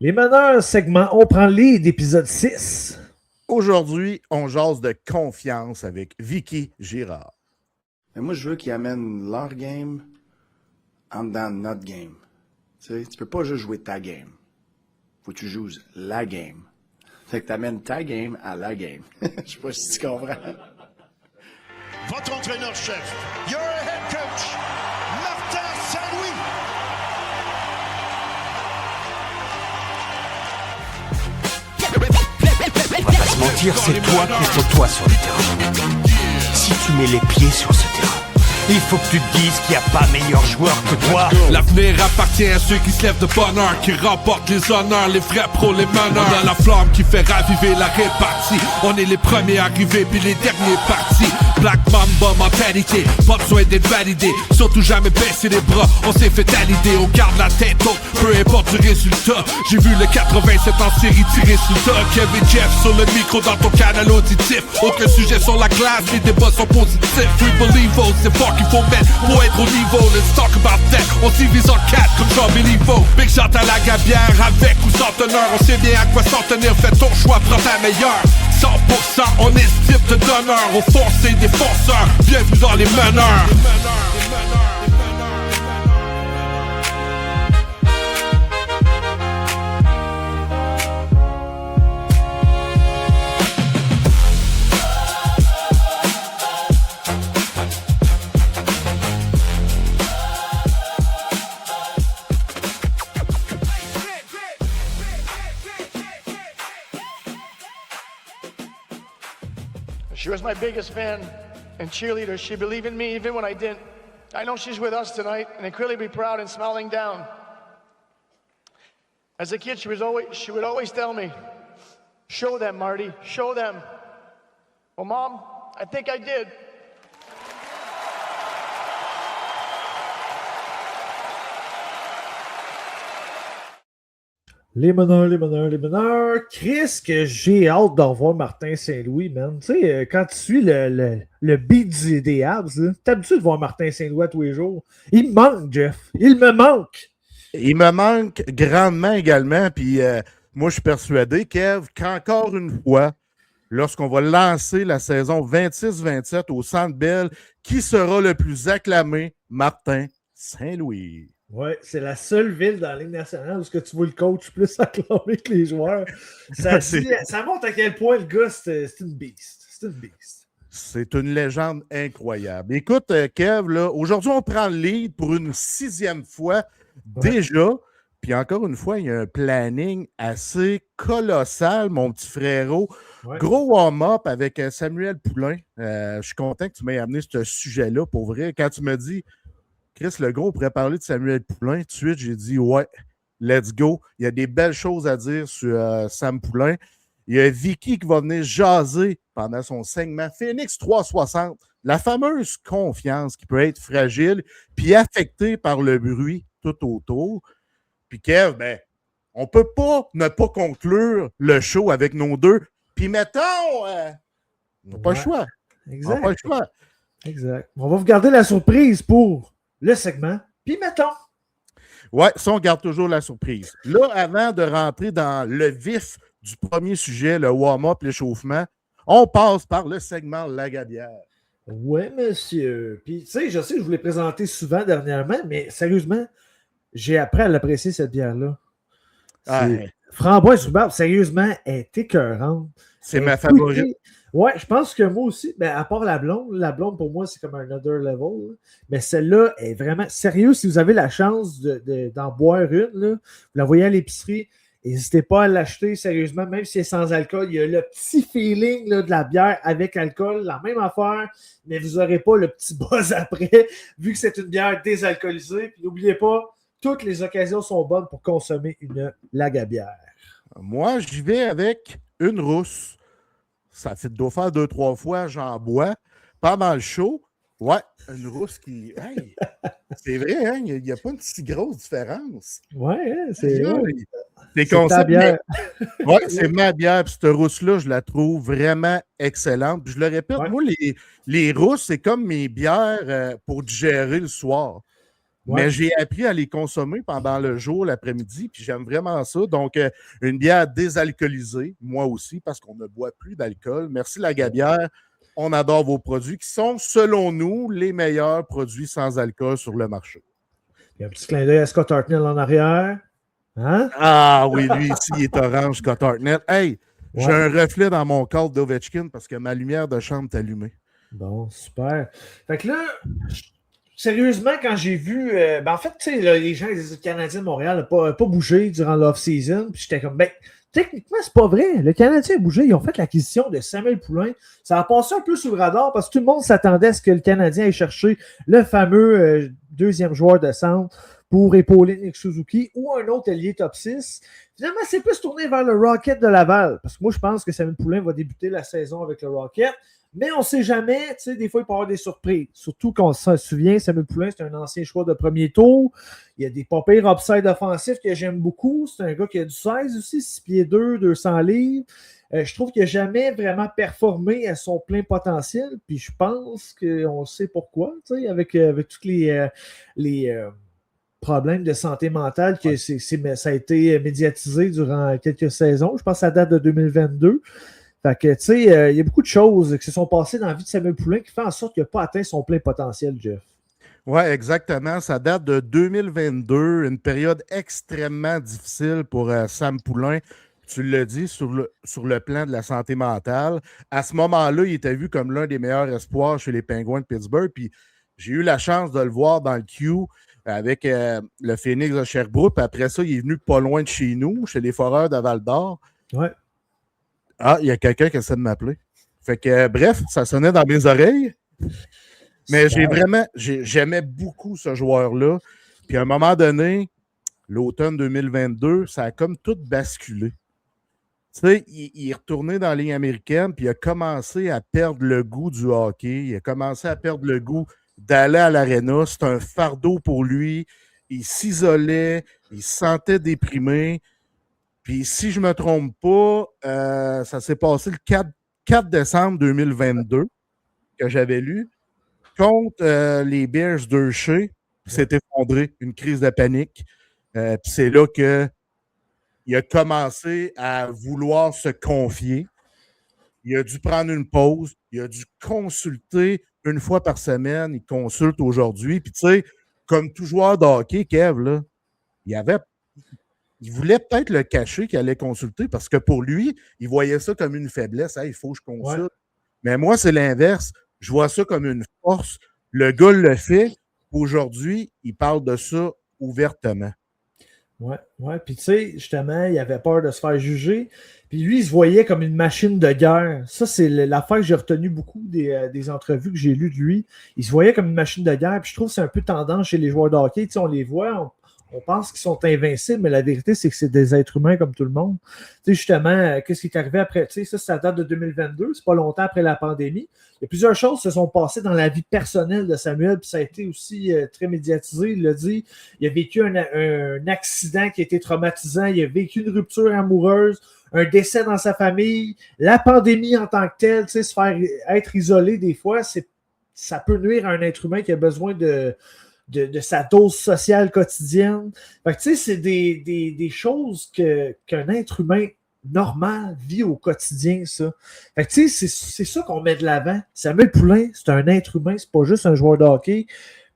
Les meneurs, segment On prend le lead, épisode 6. Aujourd'hui, on jase de confiance avec Vicky Girard. Mais moi, je veux qu'ils amènent leur game en dedans de notre game. Tu sais, tu peux pas juste jouer ta game. Faut que tu joues la game. Fait que t'amènes ta game à la game. Je sais pas si tu comprends. Votre entraîneur-chef, your head coach, Martin Saint-Louis. On va pas se mentir, c'est toi qu'il faut toi sur le terrain. Si tu mets les pieds sur ce terrain, il faut que tu te dises qu'il n'y a pas meilleur joueur que toi. L'avenir appartient à ceux qui se lèvent de bonne heure, qui remportent les honneurs, les vrais pros, les meneurs. On a la flamme qui fait raviver la répartie. On est les premiers arrivés puis les derniers partis. Black Mamba mentalité, pas besoin d'être validé. Surtout jamais baisser les bras, on s'est fait à l'idée. On garde la tête haute, peu importe du résultat. J'ai vu le 87 en série tirer sur le tas. Kevin Jeff sur le micro dans ton canal auditif. Aucun sujet sur la glace, les débats sont positifs. We believe oh, c'est fort qu'il faut mettre pour être au niveau. Let's talk about that, on s'y vise en 4 comme Jean Béliveau. Big shot à la gabière, avec ou sans teneur. On sait bien à quoi s'en tenir, fais ton choix, prends ta meilleure. 100%, on est ce type de donneur. Au fond, c'est des forceurs, bienvenue dans les meneurs. She was my biggest fan and cheerleader. She believed in me even when I didn't. I know she's with us tonight, and I clearly be proud and smiling down. As a kid, she would always tell me, "Show them, Marty, show them." Well, Mom, I think I did. Les meneurs. Chris, que j'ai hâte d'en voir Martin Saint-Louis, man. Tu sais, quand tu suis le beat des Habs, t'as l'habitude de voir Martin Saint-Louis tous les jours. Il me manque, Jeff. Il me manque. Il me manque grandement également. Puis moi, je suis persuadé, Kev, qu'encore une fois, lorsqu'on va lancer la saison 26-27 au Centre Bell, qui sera le plus acclamé? Martin Saint-Louis. Oui, c'est la seule ville dans la Ligue nationale où tu vois le coach plus acclamé que les joueurs. Ça montre à quel point le gars, c'est une beast. C'est une beast. C'est une légende incroyable. Écoute, Kev, là, aujourd'hui, on prend le lead pour une 6e fois déjà. Puis encore une fois, il y a un planning assez colossal, mon petit frérot. Ouais. Gros warm-up avec Samuel Poulain. Je suis content que tu m'aies amené ce sujet-là, pour vrai. Quand tu me dis Chris Legault pourrait parler de Samuel Poulain, tout de suite, j'ai dit ouais, let's go. Il y a des belles choses à dire sur Sam Poulain. Il y a Vicky qui va venir jaser pendant son segment Phoenix 360. La fameuse confiance qui peut être fragile puis affectée par le bruit tout autour. Puis Kev, ben, on peut pas ne pas conclure le show avec nos deux. Puis mettons, on n'a pas le choix. Exact. On n'a pas le choix. Exact. On va vous garder la surprise pour le segment, puis mettons. Ouais, ça, on garde toujours la surprise. Là, avant de rentrer dans le vif du premier sujet, le warm-up, l'échauffement, on passe par le segment La Gabière. Oui, monsieur. Puis, tu sais, je sais que je vous l'ai présenté souvent dernièrement, mais sérieusement, j'ai appris à l'apprécier, cette bière-là. Framboise rhubarbe, sérieusement, elle est écœurante. C'est ma favorite. Ouais, je pense que moi aussi, ben, à part la blonde pour moi, c'est comme un other level. Là. Mais celle-là est vraiment sérieux. Si vous avez la chance d'en boire une, là, vous la voyez à l'épicerie, n'hésitez pas à l'acheter sérieusement, même si c'est sans alcool. Il y a le petit feeling là, de la bière avec alcool, la même affaire, mais vous n'aurez pas le petit buzz après, vu que c'est une bière désalcoolisée. Puis n'oubliez pas, toutes les occasions sont bonnes pour consommer une Lagabière. Moi, j'y vais avec une rousse. Ça doit faire 2-3 fois, j'en bois. Pendant le show, ouais, une rousse qui... Hey, c'est vrai, hein, il n'y a pas une si grosse différence. Ouais, c'est... C'est ta bière. Ouais, c'est ma bière. Puis cette rousse-là, je la trouve vraiment excellente. Puis je le répète, moi, les rousses, c'est comme mes bières pour digérer le soir. Ouais. Mais j'ai appris à les consommer pendant le jour, l'après-midi, puis j'aime vraiment ça. Donc, une bière désalcoolisée, moi aussi, parce qu'on ne boit plus d'alcool. Merci la Gabière. On adore vos produits qui sont, selon nous, les meilleurs produits sans alcool sur le marché. Il y a un petit clin d'œil à Scott Hartnell en arrière. Hein? Ah oui, lui ici, il est orange, Scott Hartnett. Hey, j'ai Ouais. un reflet dans mon cadre d'Ovechkin parce que ma lumière de chambre est allumée. Bon, super. Fait que là, sérieusement, quand j'ai vu. En fait, tu sais, les gens des Canadiens de Montréal n'ont pas bougé durant l'off-season. Puis j'étais comme, techniquement, c'est pas vrai. Le Canadien a bougé. Ils ont fait l'acquisition de Samuel Poulin. Ça a passé un peu sous le radar parce que tout le monde s'attendait à ce que le Canadien ait cherché le fameux deuxième joueur de centre pour épauler Nick Suzuki ou un autre allié top 6. Finalement, c'est plus tourné vers le Rocket de Laval. Parce que moi, je pense que Samuel Poulin va débuter la saison avec le Rocket. Mais on ne sait jamais, tu sais, des fois, il peut y avoir des surprises. Surtout qu'on se souvient, Samuel Poulin, c'est un ancien choix de premier tour. Il y a des pas pires upside offensifs que j'aime beaucoup. C'est un gars qui a du 16 aussi, 6 pieds 2, 200 livres. Je trouve qu'il n'a jamais vraiment performé à son plein potentiel. Puis je pense qu'on sait pourquoi, tu sais, avec tous les problèmes de santé mentale que ça a été médiatisé durant quelques saisons. Je pense que ça date de 2022. Fait que, tu sais, il y a beaucoup de choses qui se sont passées dans la vie de Samuel Poulin qui fait en sorte qu'il n'a pas atteint son plein potentiel, Jeff. Oui, exactement. Ça date de 2022, une période extrêmement difficile pour Sam Poulin. Tu l'as dit, sur le plan de la santé mentale. À ce moment-là, il était vu comme l'un des meilleurs espoirs chez les Penguins de Pittsburgh. Puis j'ai eu la chance de le voir dans le Q avec le Phoenix de Sherbrooke. Puis après ça, il est venu pas loin de chez nous, chez les Foreurs de Val-d'Or. Ouais. Ah, il y a quelqu'un qui essaie de m'appeler. Fait que, bref, ça sonnait dans mes oreilles. Mais j'aimais beaucoup ce joueur-là. Puis à un moment donné, l'automne 2022, ça a comme tout basculé. Tu sais, il est retourné dans la Ligue américaine, puis il a commencé à perdre le goût du hockey. Il a commencé à perdre le goût d'aller à l'aréna. C'est un fardeau pour lui. Il s'isolait, il se sentait déprimé. Puis si je ne me trompe pas, ça s'est passé le 4 décembre 2022 que j'avais lu contre les Bears d'Hershey. Il s'est effondré, une crise de panique. Puis c'est là qu'il a commencé à vouloir se confier. Il a dû prendre une pause. Il a dû consulter une fois par semaine. Il consulte aujourd'hui. Puis tu sais, comme tout joueur de hockey, Kev, là, il voulait peut-être le cacher qu'il allait consulter parce que pour lui, il voyait ça comme une faiblesse. Hey, il faut que je consulte. Ouais. Mais moi, c'est l'inverse. Je vois ça comme une force. Le gars le fait. Aujourd'hui, il parle de ça ouvertement. Ouais. Puis tu sais, justement, il avait peur de se faire juger. Puis lui, il se voyait comme une machine de guerre. Ça, c'est l'affaire que j'ai retenu beaucoup des entrevues que j'ai lues de lui. Il se voyait comme une machine de guerre. Puis je trouve que c'est un peu tendance chez les joueurs de hockey. Tu sais, on les voit, on pense qu'ils sont invincibles, mais la vérité, c'est que c'est des êtres humains comme tout le monde. Tu sais, justement, qu'est-ce qui est arrivé après? Tu sais, ça date de 2022, c'est pas longtemps après la pandémie. Il y a plusieurs choses qui se sont passées dans la vie personnelle de Samuel, puis ça a été aussi très médiatisé. Il l'a dit, il a vécu un accident qui a été traumatisant, il a vécu une rupture amoureuse, un décès dans sa famille, la pandémie en tant que telle, tu sais, se faire être isolé des fois, ça peut nuire à un être humain qui a besoin de sa dose sociale quotidienne. Fait que, tu sais, c'est des choses qu'un être humain normal vit au quotidien, ça. Fait que, tu sais, c'est ça qu'on met de l'avant. Samuel Poulin, c'est un être humain, c'est pas juste un joueur de hockey.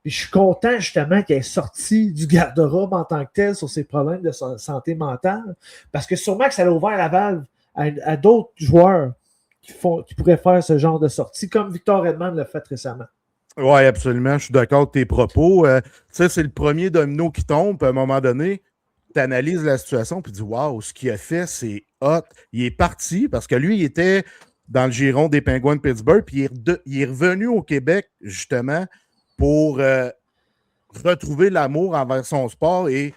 Puis je suis content, justement, qu'il ait sorti du garde-robe en tant que tel sur ses problèmes de santé mentale. Parce que sûrement que ça a ouvert la valve à d'autres joueurs qui pourraient faire ce genre de sortie, comme Victor Edmond l'a fait récemment. Oui, absolument. Je suis d'accord avec tes propos. Tu sais, c'est le premier domino qui tombe. Puis à un moment donné, tu analyses la situation puis tu dis waouh, ce qu'il a fait, c'est hot. Il est parti parce que lui, il était dans le giron des Penguins de Pittsburgh. Puis il est revenu au Québec, justement, pour retrouver l'amour envers son sport et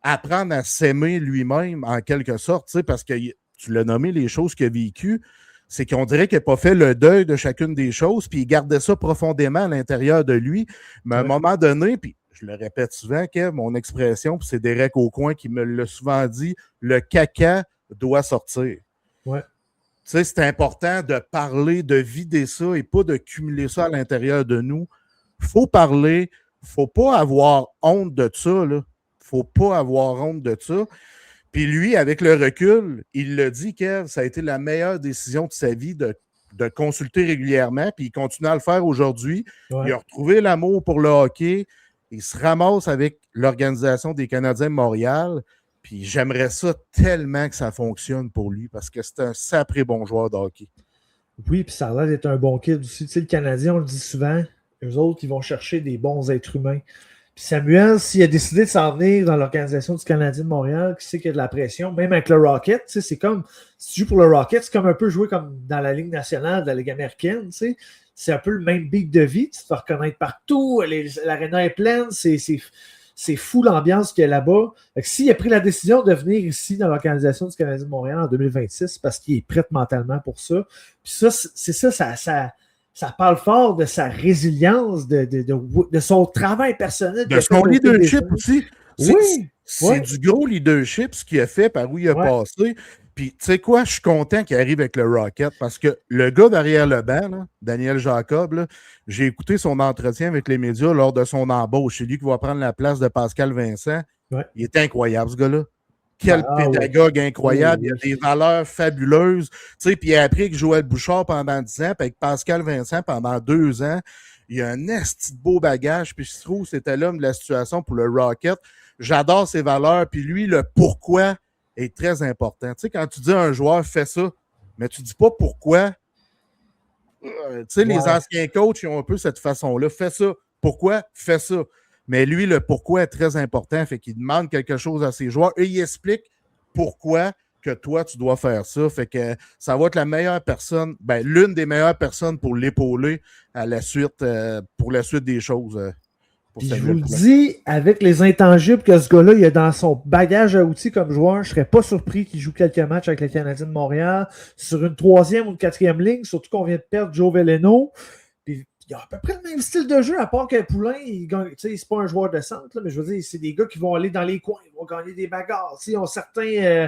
apprendre à s'aimer lui-même, en quelque sorte. Tu sais, parce que tu l'as nommé, les choses qu'il a vécues. C'est qu'on dirait qu'il n'a pas fait le deuil de chacune des choses, puis il gardait ça profondément à l'intérieur de lui. Mais à un moment donné, puis je le répète souvent, Kev, mon expression, puis c'est Derek Aucoin qui me l'a souvent dit, le caca doit sortir. Ouais. Tu sais, c'est important de parler, de vider ça et pas de cumuler ça à l'intérieur de nous. Il faut parler, faut pas avoir honte de ça, là. Faut pas avoir honte de ça. Puis lui, avec le recul, il l'a dit, Kev, ça a été la meilleure décision de sa vie de consulter régulièrement, puis il continue à le faire aujourd'hui. Ouais. Il a retrouvé l'amour pour le hockey. Il se ramasse avec l'Organisation des Canadiens de Montréal. Puis j'aimerais ça tellement que ça fonctionne pour lui parce que c'est un sacré bon joueur de hockey. Oui, puis ça a l'air d'être un bon kid aussi. Tu sais, le Canadien, on le dit souvent, eux autres, ils vont chercher des bons êtres humains. Puis Samuel, s'il a décidé de s'en venir dans l'Organisation du Canadien de Montréal, qui sait qu'il y a de la pression, même avec le Rocket, tu sais, c'est comme, si tu joues pour le Rocket, c'est comme un peu jouer comme dans la Ligue nationale, de la Ligue américaine, tu sais. C'est un peu le même beat de vie, tu te fais reconnaître partout, l'aréna est pleine, c'est fou l'ambiance qu'il y a là-bas. S'il a pris la décision de venir ici dans l'Organisation du Canadien de Montréal en 2026, c'est parce qu'il est prêt mentalement pour ça. Puis ça, c'est ça parle fort de sa résilience, de son travail personnel. De son leadership aussi. Oui. C'est du gros leadership, ce qu'il a fait, par où il a passé. Puis, tu sais quoi, je suis content qu'il arrive avec le Rocket parce que le gars derrière le banc, là, Daniel Jacob, là, j'ai écouté son entretien avec les médias lors de son embauche. C'est lui qui va prendre la place de Pascal Vincent. Ouais. Il est incroyable, ce gars-là. Quel pédagogue incroyable. Oui. Il a des valeurs fabuleuses. Tu sais, puis après avec Joël Bouchard pendant 10 ans, puis avec Pascal Vincent pendant 2 ans, il a un esti de beau bagage. Puis je trouve que c'était l'homme de la situation pour le Rocket. J'adore ses valeurs. Puis lui, le pourquoi est très important. Tu sais, quand tu dis à un joueur, fais ça, mais tu dis pas pourquoi. Tu sais, les anciens coachs, ils ont un peu cette façon-là. Fais ça. Pourquoi? Fais ça. Mais lui, le pourquoi est très important. Fait qu'il demande quelque chose à ses joueurs et il explique pourquoi que toi, tu dois faire ça. Fait que ça va être la meilleure personne, l'une des meilleures personnes pour l'épauler à la suite, pour la suite des choses. Puis je vous le dis, avec les intangibles que ce gars-là, il a dans son bagage à outils comme joueur, je ne serais pas surpris qu'il joue quelques matchs avec les Canadiens de Montréal sur une 3e ou une 4e ligne, surtout qu'on vient de perdre Joe Veleno. Puis il a à peu près le même style de jeu, à part que Poulain, c'est pas un joueur de centre, là, mais je veux dire, c'est des gars qui vont aller dans les coins, ils vont gagner des bagarres. Ils ont certains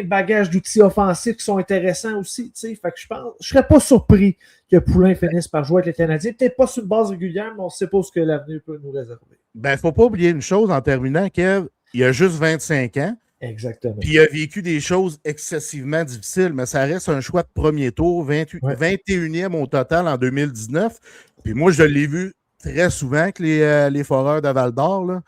bagages d'outils offensifs qui sont intéressants aussi. Fait que je serais pas surpris que Poulain finisse par jouer avec les Canadiens. Peut-être pas sur une base régulière, mais on ne sait pas ce que l'avenir peut nous réserver. Faut pas oublier une chose en terminant, Kev, il a juste 25 ans. Exactement. Puis il a vécu des choses excessivement difficiles, mais ça reste un choix de premier tour, 21e au total en 2019. Puis moi, je l'ai vu très souvent avec les Foreurs de Val-d'Or. Là.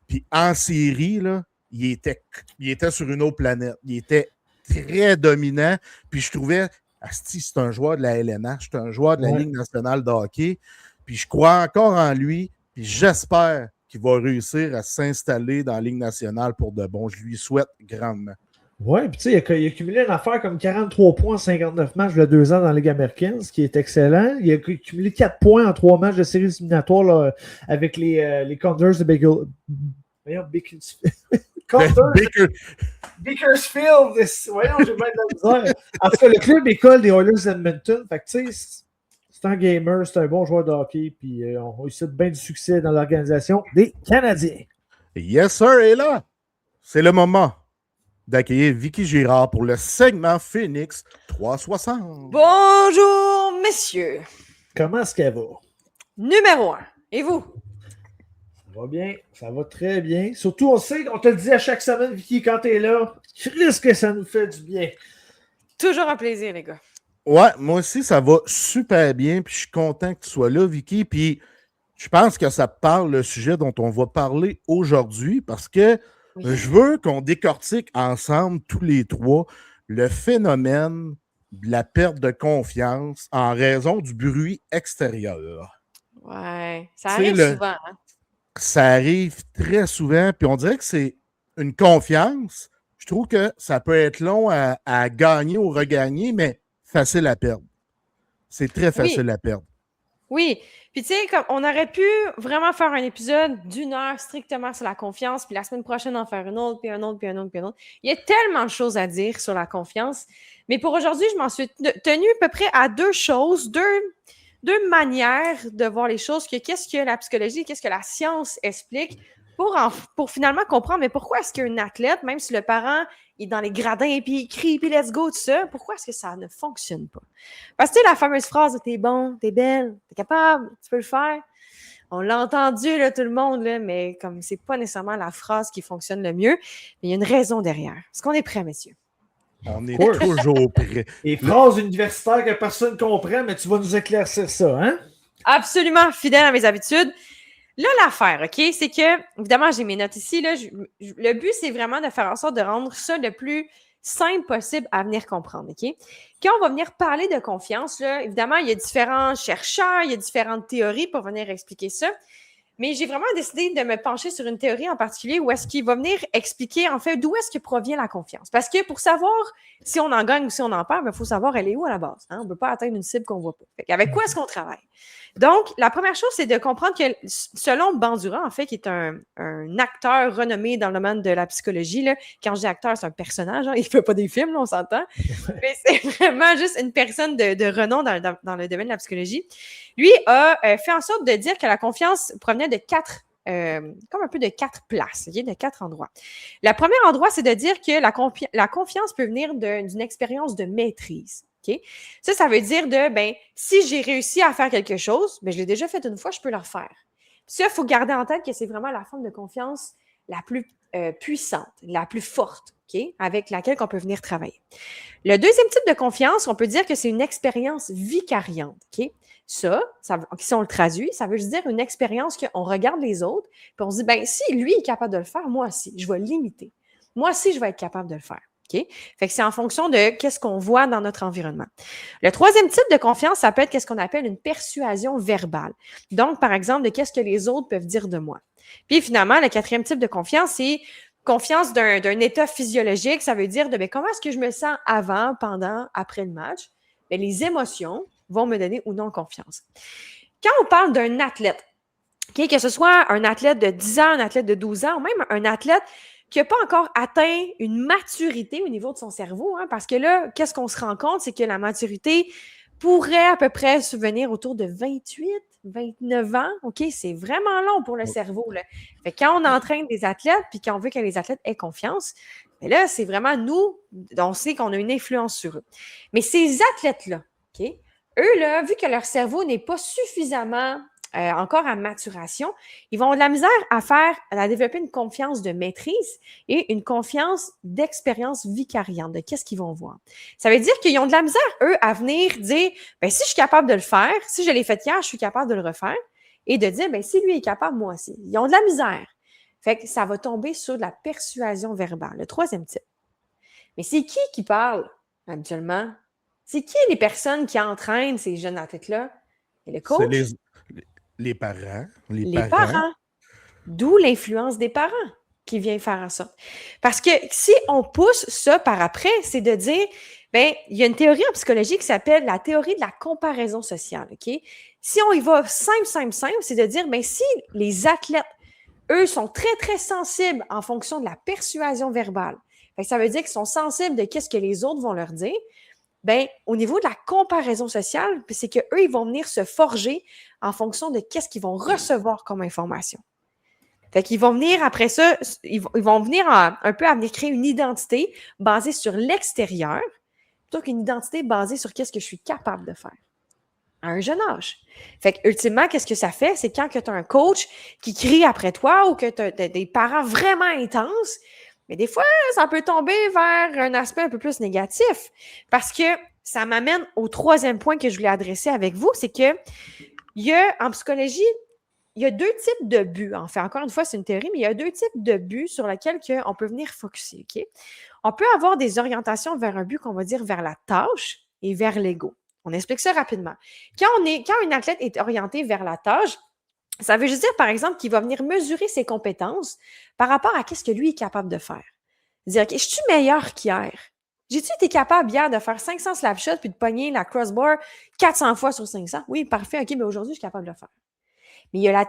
Puis en série, là, il était sur une autre planète. Il était très dominant. Puis je trouvais, asti, c'est un joueur de la LNH, c'est un joueur de la Ligue nationale de hockey. Puis je crois encore en lui. Puis j'espère qu'il va réussir à s'installer dans la Ligue nationale pour de bon. Je lui souhaite grandement. Oui, puis tu sais, il a cumulé une affaire comme 43 points en 59 matchs il y a 2 ans dans la Ligue américaine, ce qui est excellent. Il a cumulé 4 points en 3 matchs de séries éliminatoires là, avec les Condors de Bakersfield. Voyons, j'ai bien de la misère. En tout cas, le club école des Oilers d'Edmonton. Fait que tu sais, c'est un gamer, c'est un bon joueur de hockey, puis on réussit bien du succès dans l'organisation des Canadiens. Yes, sir, et là, c'est le moment d'accueillir Vicky Girard pour le segment Phoenix 360. Bonjour, messieurs. Comment est-ce qu'elle va? Numéro 1. Et vous? Ça va bien, ça va très bien. Surtout, on te le dit à chaque semaine, Vicky, quand t'es là, risque que ça nous fait du bien. Toujours un plaisir, les gars. Ouais, moi aussi, ça va super bien, puis je suis content que tu sois là, Vicky, puis je pense que ça parle le sujet dont on va parler aujourd'hui, parce que je veux qu'on décortique ensemble, tous les trois, le phénomène de la perte de confiance en raison du bruit extérieur. Ouais, ça arrive souvent. Hein? Ça arrive très souvent, puis on dirait que c'est une confiance. Je trouve que ça peut être long à gagner ou regagner, mais facile à perdre. C'est très facile à perdre. Oui. Puis tu sais, comme on aurait pu vraiment faire un épisode d'1 heure strictement sur la confiance, puis la semaine prochaine en faire une autre, puis un autre, puis un autre, puis un autre. Il y a tellement de choses à dire sur la confiance. Mais pour aujourd'hui, je m'en suis tenue à peu près à 2 choses, deux manières de voir les choses, qu'est-ce que la psychologie, qu'est-ce que la science explique pour finalement comprendre, mais pourquoi est-ce qu'un athlète, même si le parent est dans les gradins, puis il crie, puis let's go, tout ça, pourquoi est-ce que ça ne fonctionne pas? Parce que tu sais, la fameuse phrase « t'es bon, t'es belle, t'es capable, tu peux le faire », On l'a entendu, là, tout le monde, là, mais comme c'est pas nécessairement la phrase qui fonctionne le mieux, mais il y a une raison derrière. Est-ce qu'on est prêt, messieurs? On est toujours prêt. Les phrases universitaires que personne ne comprend, mais tu vas nous éclaircir ça, hein? Absolument fidèle à mes habitudes. Là, l'affaire, OK, c'est que, évidemment, j'ai mes notes ici. Là, le but, c'est vraiment de faire en sorte de rendre ça le plus simple possible à venir comprendre, OK? Quand on va venir parler de confiance, là, évidemment, il y a différents chercheurs, il y a différentes théories pour venir expliquer ça. Mais j'ai vraiment décidé de me pencher sur une théorie en particulier où est-ce qu'il va venir expliquer, en fait, d'où est-ce que provient la confiance. Parce que pour savoir si on en gagne ou si on en perd, il faut savoir elle est où à la base. Hein? On ne peut pas atteindre une cible qu'on ne voit pas. Avec quoi est-ce qu'on travaille? Donc, la première chose, c'est de comprendre que selon Bandura, en fait, qui est un acteur renommé dans le domaine de la psychologie, là, quand je dis acteur, c'est un personnage, hein, il ne fait pas des films, là, on s'entend, mais c'est vraiment juste une personne de renom dans le domaine de la psychologie. Lui a fait en sorte de dire que la confiance provenait de quatre places, okay, de 4 endroits. Le premier endroit, c'est de dire que la confiance peut venir d'une expérience de maîtrise. Okay? Ça veut dire si j'ai réussi à faire quelque chose, je l'ai déjà fait une fois, je peux le refaire. Ça, il faut garder en tête que c'est vraiment la forme de confiance la plus puissante, la plus forte, okay? Avec laquelle on peut venir travailler. Le deuxième type de confiance, on peut dire que c'est une expérience vicariante. Okay? Ça, si on le traduit, ça veut juste dire une expérience qu'on regarde les autres, puis on se dit, si lui est capable de le faire, moi aussi, je vais l'imiter. Moi aussi, je vais être capable de le faire. Okay? Fait que c'est en fonction de qu'est-ce qu'on voit dans notre environnement. Le troisième type de confiance, ça peut être qu'est-ce qu'on appelle une persuasion verbale. Donc, par exemple, de qu'est-ce que les autres peuvent dire de moi. Puis finalement, le quatrième type de confiance, c'est confiance d'un état physiologique. Ça veut dire de comment est-ce que je me sens avant, pendant, après le match. Les émotions vont me donner ou non confiance. Quand on parle d'un athlète, okay, que ce soit un athlète de 10 ans, un athlète de 12 ans, ou même un athlète qui n'a pas encore atteint une maturité au niveau de son cerveau, hein, parce que là, qu'est-ce qu'on se rend compte, c'est que la maturité pourrait à peu près venir autour de 28, 29 ans. OK, c'est vraiment long pour le cerveau. Là. Fait que quand on entraîne des athlètes, puis qu'on veut que les athlètes aient confiance, mais là, c'est vraiment nous, on sait qu'on a une influence sur eux. Mais ces athlètes-là, OK, eux, là, vu que leur cerveau n'est pas suffisamment encore à maturation, ils vont avoir de la misère à développer une confiance de maîtrise et une confiance d'expérience vicariante, de qu'est-ce qu'ils vont voir. Ça veut dire qu'ils ont de la misère, eux, à venir dire, si je suis capable de le faire, si je l'ai fait hier, je suis capable de le refaire, et de dire, si lui est capable, moi aussi. Ils ont de la misère. Fait que ça va tomber sur de la persuasion verbale, le troisième type. Mais c'est qui parle habituellement? C'est qui les personnes qui entraînent ces jeunes athlètes-là? Et le coach? C'est les parents. Les parents. D'où l'influence des parents qui vient faire en sorte. Parce que si on pousse ça par après, c'est de dire, il y a une théorie en psychologie qui s'appelle la théorie de la comparaison sociale. Okay? Si on y va simple, c'est de dire, si les athlètes, eux, sont très, très sensibles en fonction de la persuasion verbale, ça veut dire qu'ils sont sensibles de qu'est-ce que les autres vont leur dire, au niveau de la comparaison sociale, c'est qu'eux, ils vont venir se forger en fonction de qu'est-ce qu'ils vont recevoir comme information. Fait qu'ils vont venir après ça, ils vont venir un peu à venir créer une identité basée sur l'extérieur, plutôt qu'une identité basée sur qu'est-ce que je suis capable de faire à un jeune âge. Fait que ultimement, qu'est-ce que ça fait? C'est quand tu as un coach qui crie après toi ou que tu as des parents vraiment intenses, mais des fois, ça peut tomber vers un aspect un peu plus négatif parce que ça m'amène au troisième point que je voulais adresser avec vous, c'est que en psychologie, il y a 2 types de buts. En fait, encore une fois, c'est une théorie, mais il y a 2 types de buts sur lesquels on peut venir focusser. Okay? On peut avoir des orientations vers un but qu'on va dire vers la tâche et vers l'ego. On explique ça rapidement. Quand une athlète est orientée vers la tâche, ça veut juste dire, par exemple, qu'il va venir mesurer ses compétences par rapport à ce que lui est capable de faire. Dire, OK, je suis meilleur qu'hier? J'ai-tu été capable hier de faire 500 slap shots puis de pogner la crossbar 400 fois sur 500? Oui, parfait, OK, mais aujourd'hui, je suis capable de le faire. Mais il y a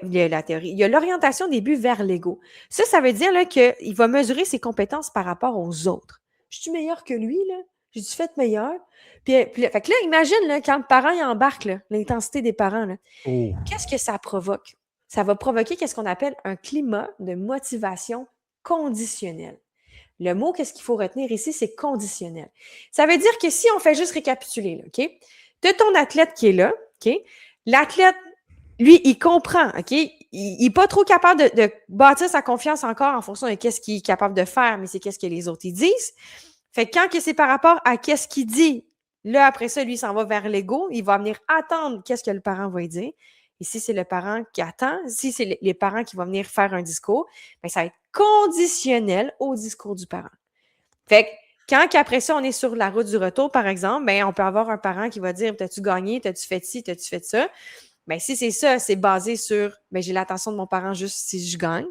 il y a l'orientation des buts vers l'ego. Ça veut dire qu'il va mesurer ses compétences par rapport aux autres. Je suis meilleur que lui, là? J'ai-tu fait meilleur? Puis, fait que là, imagine quand le parent il embarque, l'intensité des parents. Là. Oh. Qu'est-ce que ça provoque? Ça va provoquer qu'est-ce qu'on appelle un climat de motivation conditionnelle. Le mot, qu'est-ce qu'il faut retenir ici, c'est conditionnel. Ça veut dire que si on fait juste récapituler, là, OK? Tu as ton athlète qui est là, OK? L'athlète, lui, il comprend, OK? Il n'est pas trop capable de bâtir sa confiance encore en fonction de qu'est-ce qu'il est capable de faire, mais c'est qu'est-ce que les autres ils disent. Fait que quand que c'est par rapport à qu'est-ce qu'il dit, là, après ça, lui, il s'en va vers l'ego. Il va venir attendre qu'est-ce que le parent va lui dire. Et si c'est le parent qui attend, si c'est les parents qui vont venir faire un discours, bien, ça va être conditionnel au discours du parent. Fait que quand qu'après ça, on est sur la route du retour, par exemple, bien, on peut avoir un parent qui va dire « T'as-tu gagné? T'as-tu fait ci? T'as-tu fait ça? » Bien, si c'est ça, c'est basé sur « J'ai l'attention de mon parent juste si je gagne. »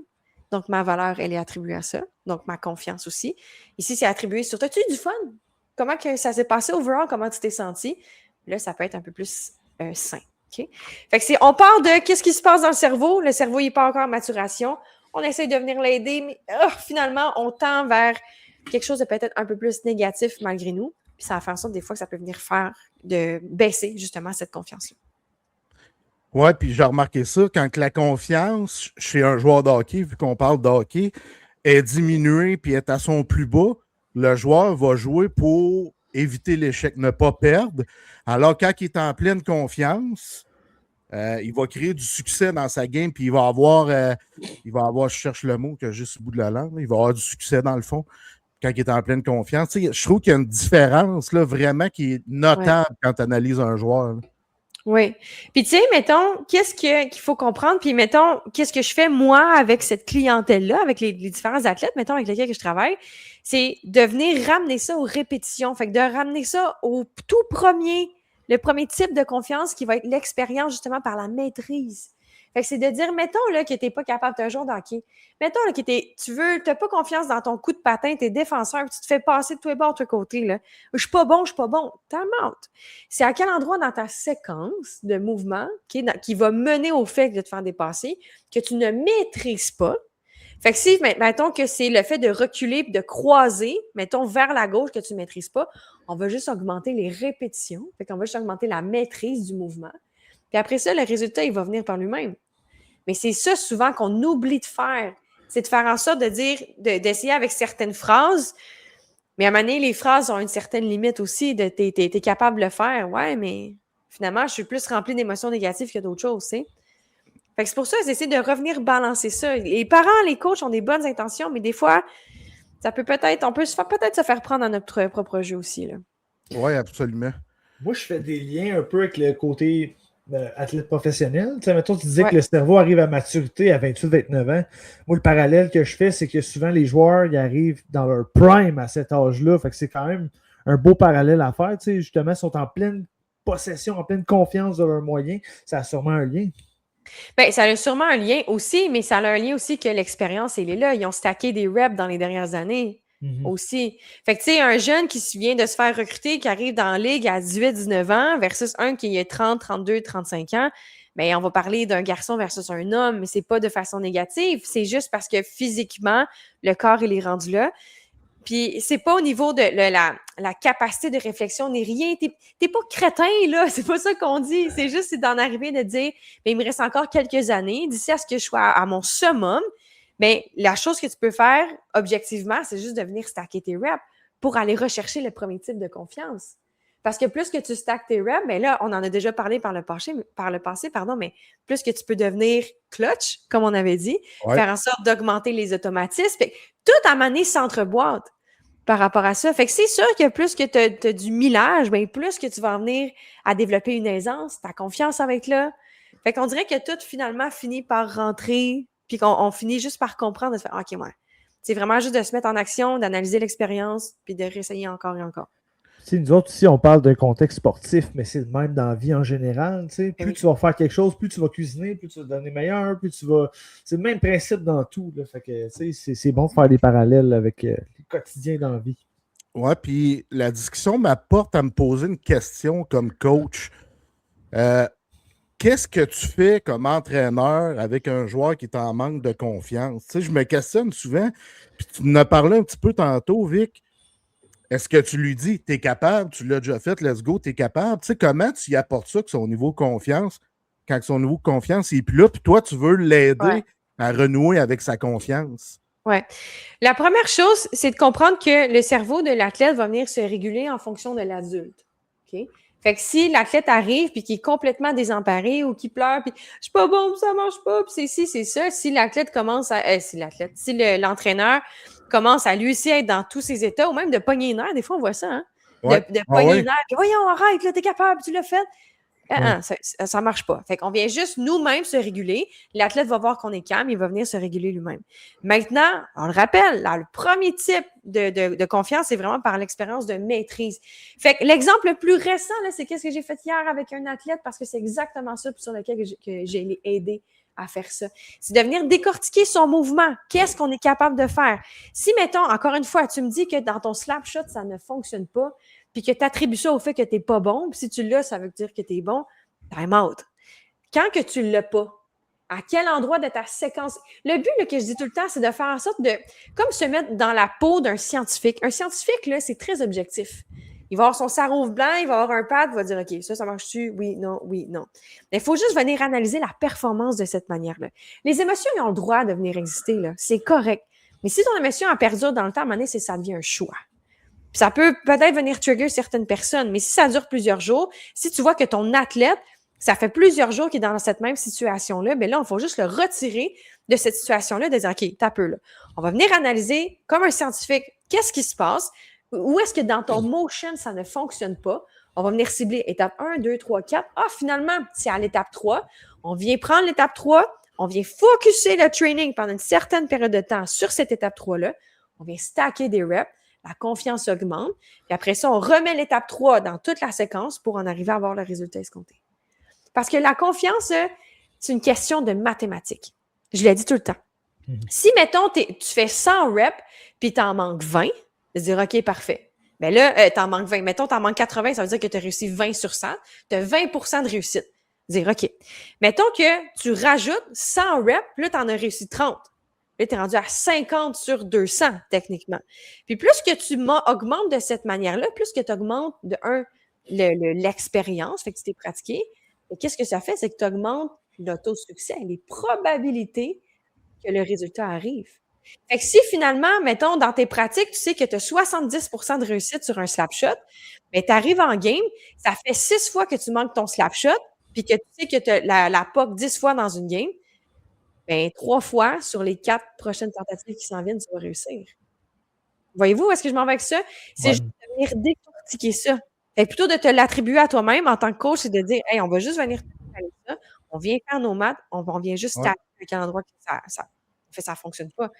Donc, ma valeur, elle est attribuée à ça. Donc, ma confiance aussi. Ici, c'est attribué sur « T'as-tu eu du fun? Comment que ça s'est passé overall? Comment tu t'es senti? » Là, ça peut être un peu plus sain. Okay? Fait que on part de qu'est-ce qui se passe dans le cerveau. Le cerveau, il n'est pas encore en maturation. On essaie de venir l'aider, mais finalement, on tend vers quelque chose de peut-être un peu plus négatif malgré nous. Puis ça va faire en sorte des fois que ça peut venir faire de baisser justement cette confiance-là. Oui, puis j'ai remarqué ça, quand la confiance chez un joueur de hockey, vu qu'on parle de hockey, est diminuée puis est à son plus bas, le joueur va jouer pour éviter l'échec, ne pas perdre. Alors, quand il est en pleine confiance, il va créer du succès dans sa game, puis il va avoir, je cherche le mot que j'ai sur le bout de la langue, il va avoir du succès dans le fond quand il est en pleine confiance. Tu sais, je trouve qu'il y a une différence là, vraiment qui est notable quand tu analyses un joueur. Là. Oui. Puis, tu sais, mettons, qu'est-ce qu'il faut comprendre? Puis, mettons, qu'est-ce que je fais, moi, avec cette clientèle-là, avec les différents athlètes, mettons, avec lesquels je travaille, c'est de venir ramener ça aux répétitions. Fait que de ramener ça au tout premier, le premier type de confiance qui va être l'expérience, justement, par la maîtrise. Fait que c'est de dire, mettons, là, que tu n'es pas capable, tu as un jour d'hockey. Mettons, là, que tu n'as pas confiance dans ton coup de patin, tu es défenseur, puis tu te fais passer de tous les bords, de tous les côtés, là. Je suis pas bon. Time out. C'est à quel endroit dans ta séquence de mouvement qui va mener au fait de te faire dépasser que tu ne maîtrises pas. Fait que si, mettons que c'est le fait de reculer et de croiser, mettons, vers la gauche que tu ne maîtrises pas, on va juste augmenter les répétitions. Fait qu'on va juste augmenter la maîtrise du mouvement. Puis après ça, le résultat, il va venir par lui-même. Mais c'est ça souvent qu'on oublie de faire. C'est de faire en sorte de dire, d'essayer avec certaines phrases. Mais à un moment donné, les phrases ont une certaine limite aussi. T'es capable de le faire. Ouais, mais finalement, je suis plus remplie d'émotions négatives que d'autres choses, tu sais. Fait que c'est pour ça que j'essaie de revenir balancer ça. Les parents, les coachs ont des bonnes intentions, mais des fois, on peut peut-être se faire prendre à notre propre jeu aussi, là. Oui, absolument. Moi, je fais des liens un peu avec le côté athlète professionnel. Tu sais, mettons, tu disais que le cerveau arrive à maturité à 28-29 ans. Moi, le parallèle que je fais, c'est que souvent, les joueurs, ils arrivent dans leur prime à cet âge-là. Fait que c'est quand même un beau parallèle à faire. Tu sais, justement, ils sont en pleine possession, en pleine confiance de leurs moyens. Ça a sûrement un lien. Bien, ça a sûrement un lien aussi, mais ça a un lien aussi que l'expérience, elle est là. Ils ont stacké des reps dans les dernières années. Aussi. Fait que, tu sais, un jeune qui vient de se faire recruter, qui arrive dans la ligue à 18-19 ans versus un qui a 30, 32, 35 ans, bien, on va parler d'un garçon versus un homme, mais c'est pas de façon négative. C'est juste parce que physiquement, le corps, il est rendu là. Puis, c'est pas au niveau de la capacité de réflexion ni rien. T'es pas crétin, là. C'est pas ça qu'on dit. C'est juste d'en arriver de dire, mais il me reste encore quelques années d'ici à ce que je sois à mon summum. Bien, la chose que tu peux faire, objectivement, c'est juste de venir stacker tes reps pour aller rechercher le premier type de confiance. Parce que plus que tu stackes tes reps, bien là, on en a déjà parlé par le passé, mais plus que tu peux devenir clutch, comme on avait dit, faire en sorte d'augmenter les automatismes. Fait que tout à maner s'entreboîte par rapport à ça. Fait que c'est sûr que plus que tu as du millage, bien, plus que tu vas en venir à développer une aisance, ta confiance avec là. Fait qu'on dirait que tout finalement finit par rentrer, puis qu'on finit juste par comprendre, de se faire « OK, ouais ». C'est vraiment juste de se mettre en action, d'analyser l'expérience, puis de réessayer encore et encore. T'sais, nous autres, ici, on parle d'un contexte sportif, mais c'est le même dans la vie en général. T'sais. Plus tu vas faire quelque chose, plus tu vas cuisiner, plus tu vas te donner meilleur, plus tu vas... C'est le même principe dans tout. Là. Fait que, c'est bon de faire des parallèles avec le quotidien dans la vie. Oui, puis la discussion m'apporte à me poser une question comme coach. Qu'est-ce que tu fais comme entraîneur avec un joueur qui est en manque de confiance? Tu sais, je me questionne souvent, puis tu en as parlé un petit peu tantôt, Vic. Est-ce que tu lui dis, t'es capable, tu l'as déjà fait, let's go, t'es capable? Tu sais, comment tu y apportes ça que son niveau de confiance, quand son niveau de confiance n'est plus là, puis toi, tu veux l'aider à renouer avec sa confiance? Oui. La première chose, c'est de comprendre que le cerveau de l'athlète va venir se réguler en fonction de l'adulte. OK? Fait que si l'athlète arrive puis qu'il est complètement désemparé ou qu'il pleure puis je suis pas bon, ça marche pas, puis c'est ci, c'est ça, si l'athlète commence à si l'entraîneur commence à lui aussi être dans tous ses états ou même de pogner les nerfs, des fois on voit ça, hein? Ouais. De pogner les nerfs, puis voyons, arrête, là, t'es capable, tu l'as fait. Ça marche pas. Fait qu'on vient juste nous-mêmes se réguler. L'athlète va voir qu'on est calme, il va venir se réguler lui-même. Maintenant, on le rappelle, là, le premier type de confiance, c'est vraiment par l'expérience de maîtrise. Fait que l'exemple le plus récent, là, c'est qu'est-ce que j'ai fait hier avec un athlète parce que c'est exactement ça sur lequel que j'ai aidé à faire ça. C'est de venir décortiquer son mouvement. Qu'est-ce qu'on est capable de faire? Si, mettons, encore une fois, tu me dis que dans ton slap shot, ça ne fonctionne pas, puis que tu attribues ça au fait que tu n'es pas bon, puis si tu l'as, ça veut dire que tu es bon, time out. Quand que tu ne l'as pas, à quel endroit de ta séquence... Le but là, que je dis tout le temps, c'est de faire en sorte de... Comme se mettre dans la peau d'un scientifique. Un scientifique, là, c'est très objectif. Il va avoir son sarrau blanc, il va avoir un pad, il va dire « OK, ça marche-tu? Oui, non, oui, non. » Mais il faut juste venir analyser la performance de cette manière-là. Les émotions, ils ont le droit de venir exister, là. C'est correct. Mais si ton émotion en perdure dans le temps, à un moment donné, ça devient un choix. Puis ça peut peut-être venir trigger certaines personnes, mais si ça dure plusieurs jours, si tu vois que ton athlète, ça fait plusieurs jours qu'il est dans cette même situation-là, bien là, il faut juste le retirer de cette situation-là, de dire, OK, t'as peu là. On va venir analyser, comme un scientifique, qu'est-ce qui se passe, où est-ce que dans ton motion, ça ne fonctionne pas. On va venir cibler étape 1, 2, 3, 4. Ah, finalement, c'est à l'étape 3. On vient prendre l'étape 3, on vient focuser le training pendant une certaine période de temps sur cette étape 3-là. On vient stacker des reps. La confiance augmente. Puis après ça, on remet l'étape 3 dans toute la séquence pour en arriver à avoir le résultat escompté. Parce que la confiance, c'est une question de mathématiques. Je l'ai dit tout le temps. Si, mettons, tu fais 100 reps puis tu en manques 20, de dire, OK, parfait. Bien là, tu en manques 20. Mettons, tu en manques 80, ça veut dire que tu as réussi 20 sur 100. Tu as 20 de réussite. Dire, OK. Mettons que tu rajoutes 100 reps, là, tu en as réussi 30. Là, tu es rendu à 50 sur 200, techniquement. Puis plus que tu augmentes de cette manière-là, plus que tu augmentes, de l'expérience, fait que tu t'es pratiqué, et qu'est-ce que ça fait? C'est que tu augmentes l'auto-succès, les probabilités que le résultat arrive. Fait que si finalement, mettons, dans tes pratiques, tu sais que tu as 70 de réussite sur un slap shot, bien, tu arrives en game, ça fait 6 fois que tu manques ton slap shot, puis que tu sais que tu as la POC 10 fois dans une game, bien, 3 fois sur les 4 prochaines tentatives qui s'en viennent, tu vas réussir. Voyez-vous où est-ce que je m'en vais avec ça? C'est juste de venir décortiquer ça. Fait plutôt de te l'attribuer à toi-même en tant que coach, c'est de dire, hey, on va juste venir avec ça, on vient faire nos maths, on vient juste taper à quel endroit que ça fonctionne pas.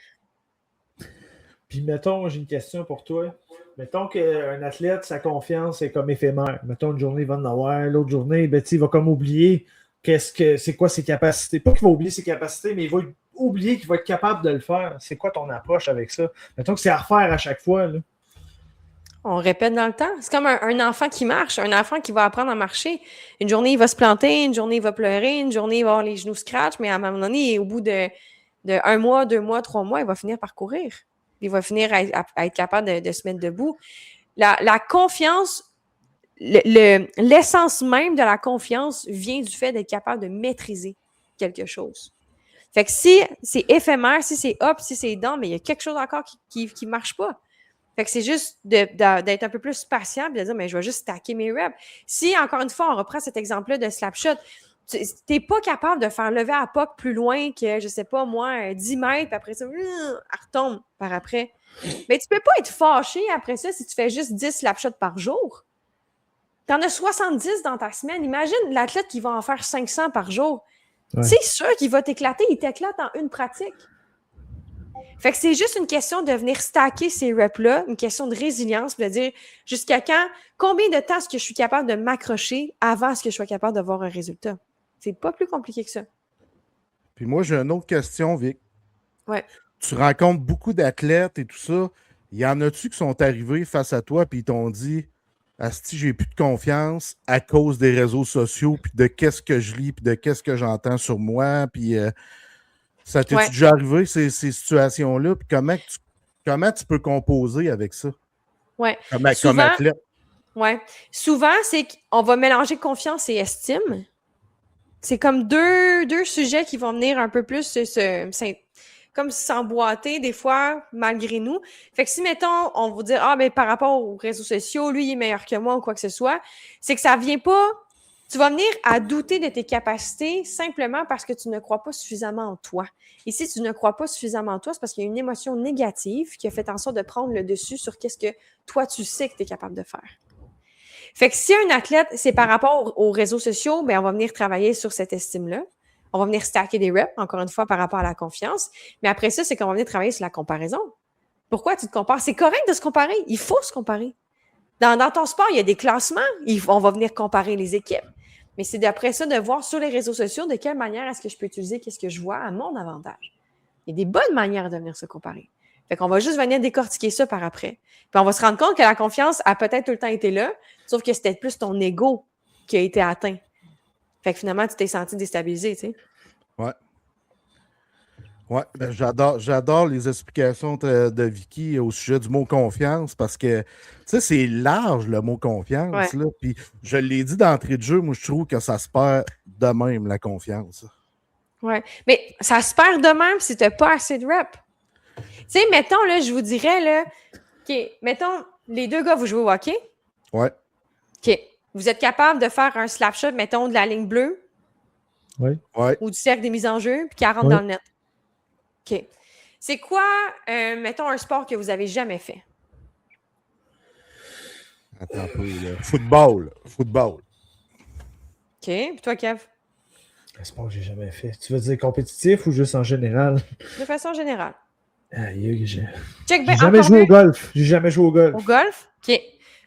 Puis, mettons, j'ai une question pour toi. Mettons qu'un athlète, sa confiance est comme éphémère. Mettons, une journée, il va en avoir, l'autre journée, ben, il va comme oublier c'est quoi ses capacités. Pas qu'il va oublier ses capacités, mais il va oublier qu'il va être capable de le faire. C'est quoi ton approche avec ça? Mettons que c'est à refaire à chaque fois, là. On répète dans le temps. C'est comme un enfant qui marche, un enfant qui va apprendre à marcher. Une journée, il va se planter, une journée, il va pleurer, une journée, il va avoir les genoux scratch, mais à un moment donné, au bout de 1 mois, 2 mois, 3 mois, il va finir par courir. Il va finir à être capable de se mettre debout. La confiance, l'essence même de la confiance vient du fait d'être capable de maîtriser quelque chose. Fait que si c'est éphémère, si c'est up, si c'est down, mais il y a quelque chose encore qui marche pas. Fait que c'est juste d'être un peu plus patient et de dire, mais je vais juste stacker mes reps. Si, encore une fois, on reprend cet exemple-là de slap shot, tu n'es pas capable de faire lever à POC plus loin que, je sais pas moi, 10 mètres, puis après ça, elle retombe par après. Mais tu peux pas être fâché après ça si tu fais juste 10 slap shots par jour. Tu en as 70 dans ta semaine. Imagine l'athlète qui va en faire 500 par jour. Ouais. C'est sûr qu'il va t'éclater. Il t'éclate en une pratique. Fait que c'est juste une question de venir stacker ces reps-là, une question de résilience, de dire jusqu'à quand, combien de temps est-ce que je suis capable de m'accrocher avant ce que je sois capable d'avoir un résultat. C'est pas plus compliqué que ça. Puis moi, j'ai une autre question, Vic. Ouais. Tu rencontres beaucoup d'athlètes et tout ça. Y en a-tu qui sont arrivés face à toi puis ils t'ont dit « Asti, j'ai plus de confiance à cause des réseaux sociaux puis de qu'est-ce que je lis puis de qu'est-ce que j'entends sur moi puis ça t'est déjà arrivé, ces situations-là? Puis comment tu peux composer avec ça? Oui. Comme athlète? Oui. Souvent, c'est qu'on va mélanger confiance et estime. C'est comme deux sujets qui vont venir un peu plus comme s'emboîter des fois, malgré nous. Fait que si, mettons, on vous dit, mais par rapport aux réseaux sociaux, lui, il est meilleur que moi ou quoi que ce soit, c'est que ça vient pas... Tu vas venir à douter de tes capacités simplement parce que tu ne crois pas suffisamment en toi. Et si tu ne crois pas suffisamment en toi, c'est parce qu'il y a une émotion négative qui a fait en sorte de prendre le dessus sur qu'est-ce que toi, tu sais que tu es capable de faire. Fait que si un athlète, c'est par rapport aux réseaux sociaux, on va venir travailler sur cette estime-là. On va venir stacker des reps, encore une fois, par rapport à la confiance. Mais après ça, c'est qu'on va venir travailler sur la comparaison. Pourquoi tu te compares? C'est correct de se comparer. Il faut se comparer. Dans ton sport, il y a des classements. On va venir comparer les équipes. Mais c'est d'après ça de voir sur les réseaux sociaux de quelle manière est-ce que je peux utiliser qu'est-ce que je vois à mon avantage. Il y a des bonnes manières de venir se comparer. Fait qu'on va juste venir décortiquer ça par après. Puis on va se rendre compte que la confiance a peut-être tout le temps été là, sauf que c'était plus ton ego qui a été atteint. Fait que finalement, tu t'es senti déstabilisé, tu sais. Ouais. Ouais, ben j'adore les explications de Vicky au sujet du mot confiance parce que, tu sais, c'est large le mot confiance. Ouais. Là, puis je l'ai dit d'entrée de jeu, moi je trouve que ça se perd de même, la confiance. Ouais, mais ça se perd de même si tu n'as pas assez de reps. Tu sais, mettons, là, je vous dirais, là, OK, mettons, les deux gars, vous jouez au hockey. Ouais. OK, vous êtes capable de faire un slap shot, mettons, de la ligne bleue. Oui. Ouais. Ou du cercle des mises en jeu, puis qu'elle rentre dans le net. OK. C'est quoi, mettons, un sport que vous n'avez jamais fait? Attends un peu, là. Football. OK. Puis toi, Kev? Un sport que j'ai jamais fait. Tu veux dire compétitif ou juste en général? De façon générale. J'ai Check bien. jamais joué au golf. J'ai jamais joué au golf. Au golf? OK.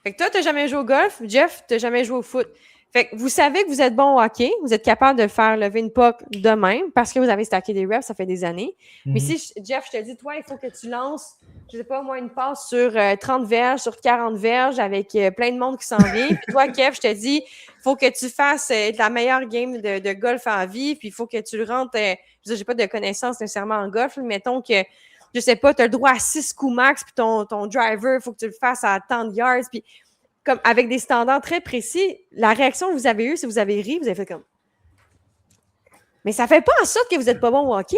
Fait que toi, tu n'as jamais joué au golf. Jeff, tu n'as jamais joué au foot. Fait que vous savez que vous êtes bon au hockey. Vous êtes capable de faire lever une puck de même parce que vous avez stacké des reps, ça fait des années. Mais si, Jeff, je te dis, toi, il faut que tu lances, je sais pas, moi, une passe sur 30 verges, sur 40 verges avec plein de monde qui s'en vient. Puis toi, Kev, je te dis, il faut que tu fasses la meilleure game de golf en vie. Puis il faut que tu le rentres. Je n'ai pas de connaissances nécessairement en golf. Mais mettons que, je sais pas, tu as le droit à 6 coups max. Puis ton driver, il faut que tu le fasses à tant de yards. Puis comme avec des standards très précis, la réaction que vous avez eue, si vous avez ri, vous avez fait comme... Mais ça fait pas en sorte que vous n'êtes pas bon au hockey.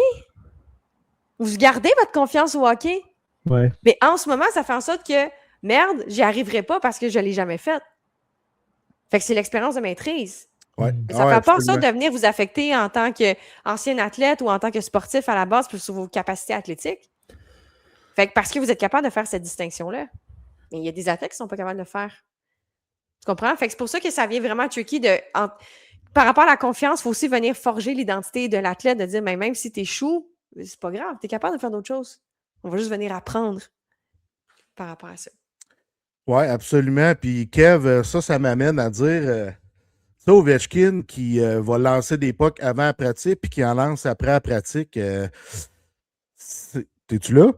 Vous gardez votre confiance au hockey. Ouais. Mais en ce moment, ça fait en sorte que, merde, j'y arriverai pas parce que je l'ai jamais fait. Fait que c'est l'expérience de maîtrise. Ouais. Mais ça fait pas en sorte de venir vous affecter en tant qu'ancien athlète ou en tant que sportif à la base pour sur vos capacités athlétiques. Fait que parce que vous êtes capable de faire cette distinction-là. Mais il y a des athlètes qui sont pas capables de le faire. Tu comprends? Fait que c'est pour ça que ça vient vraiment tricky par rapport à la confiance, il faut aussi venir forger l'identité de l'athlète, de dire, mais même si tu échoues, c'est pas grave, tu es capable de faire d'autres choses. On va juste venir apprendre par rapport à ça. Oui, absolument. Puis Kev, ça m'amène à dire, ça, Ovechkin qui va lancer des pucks avant la pratique puis qui en lance après la pratique. T'es-tu là?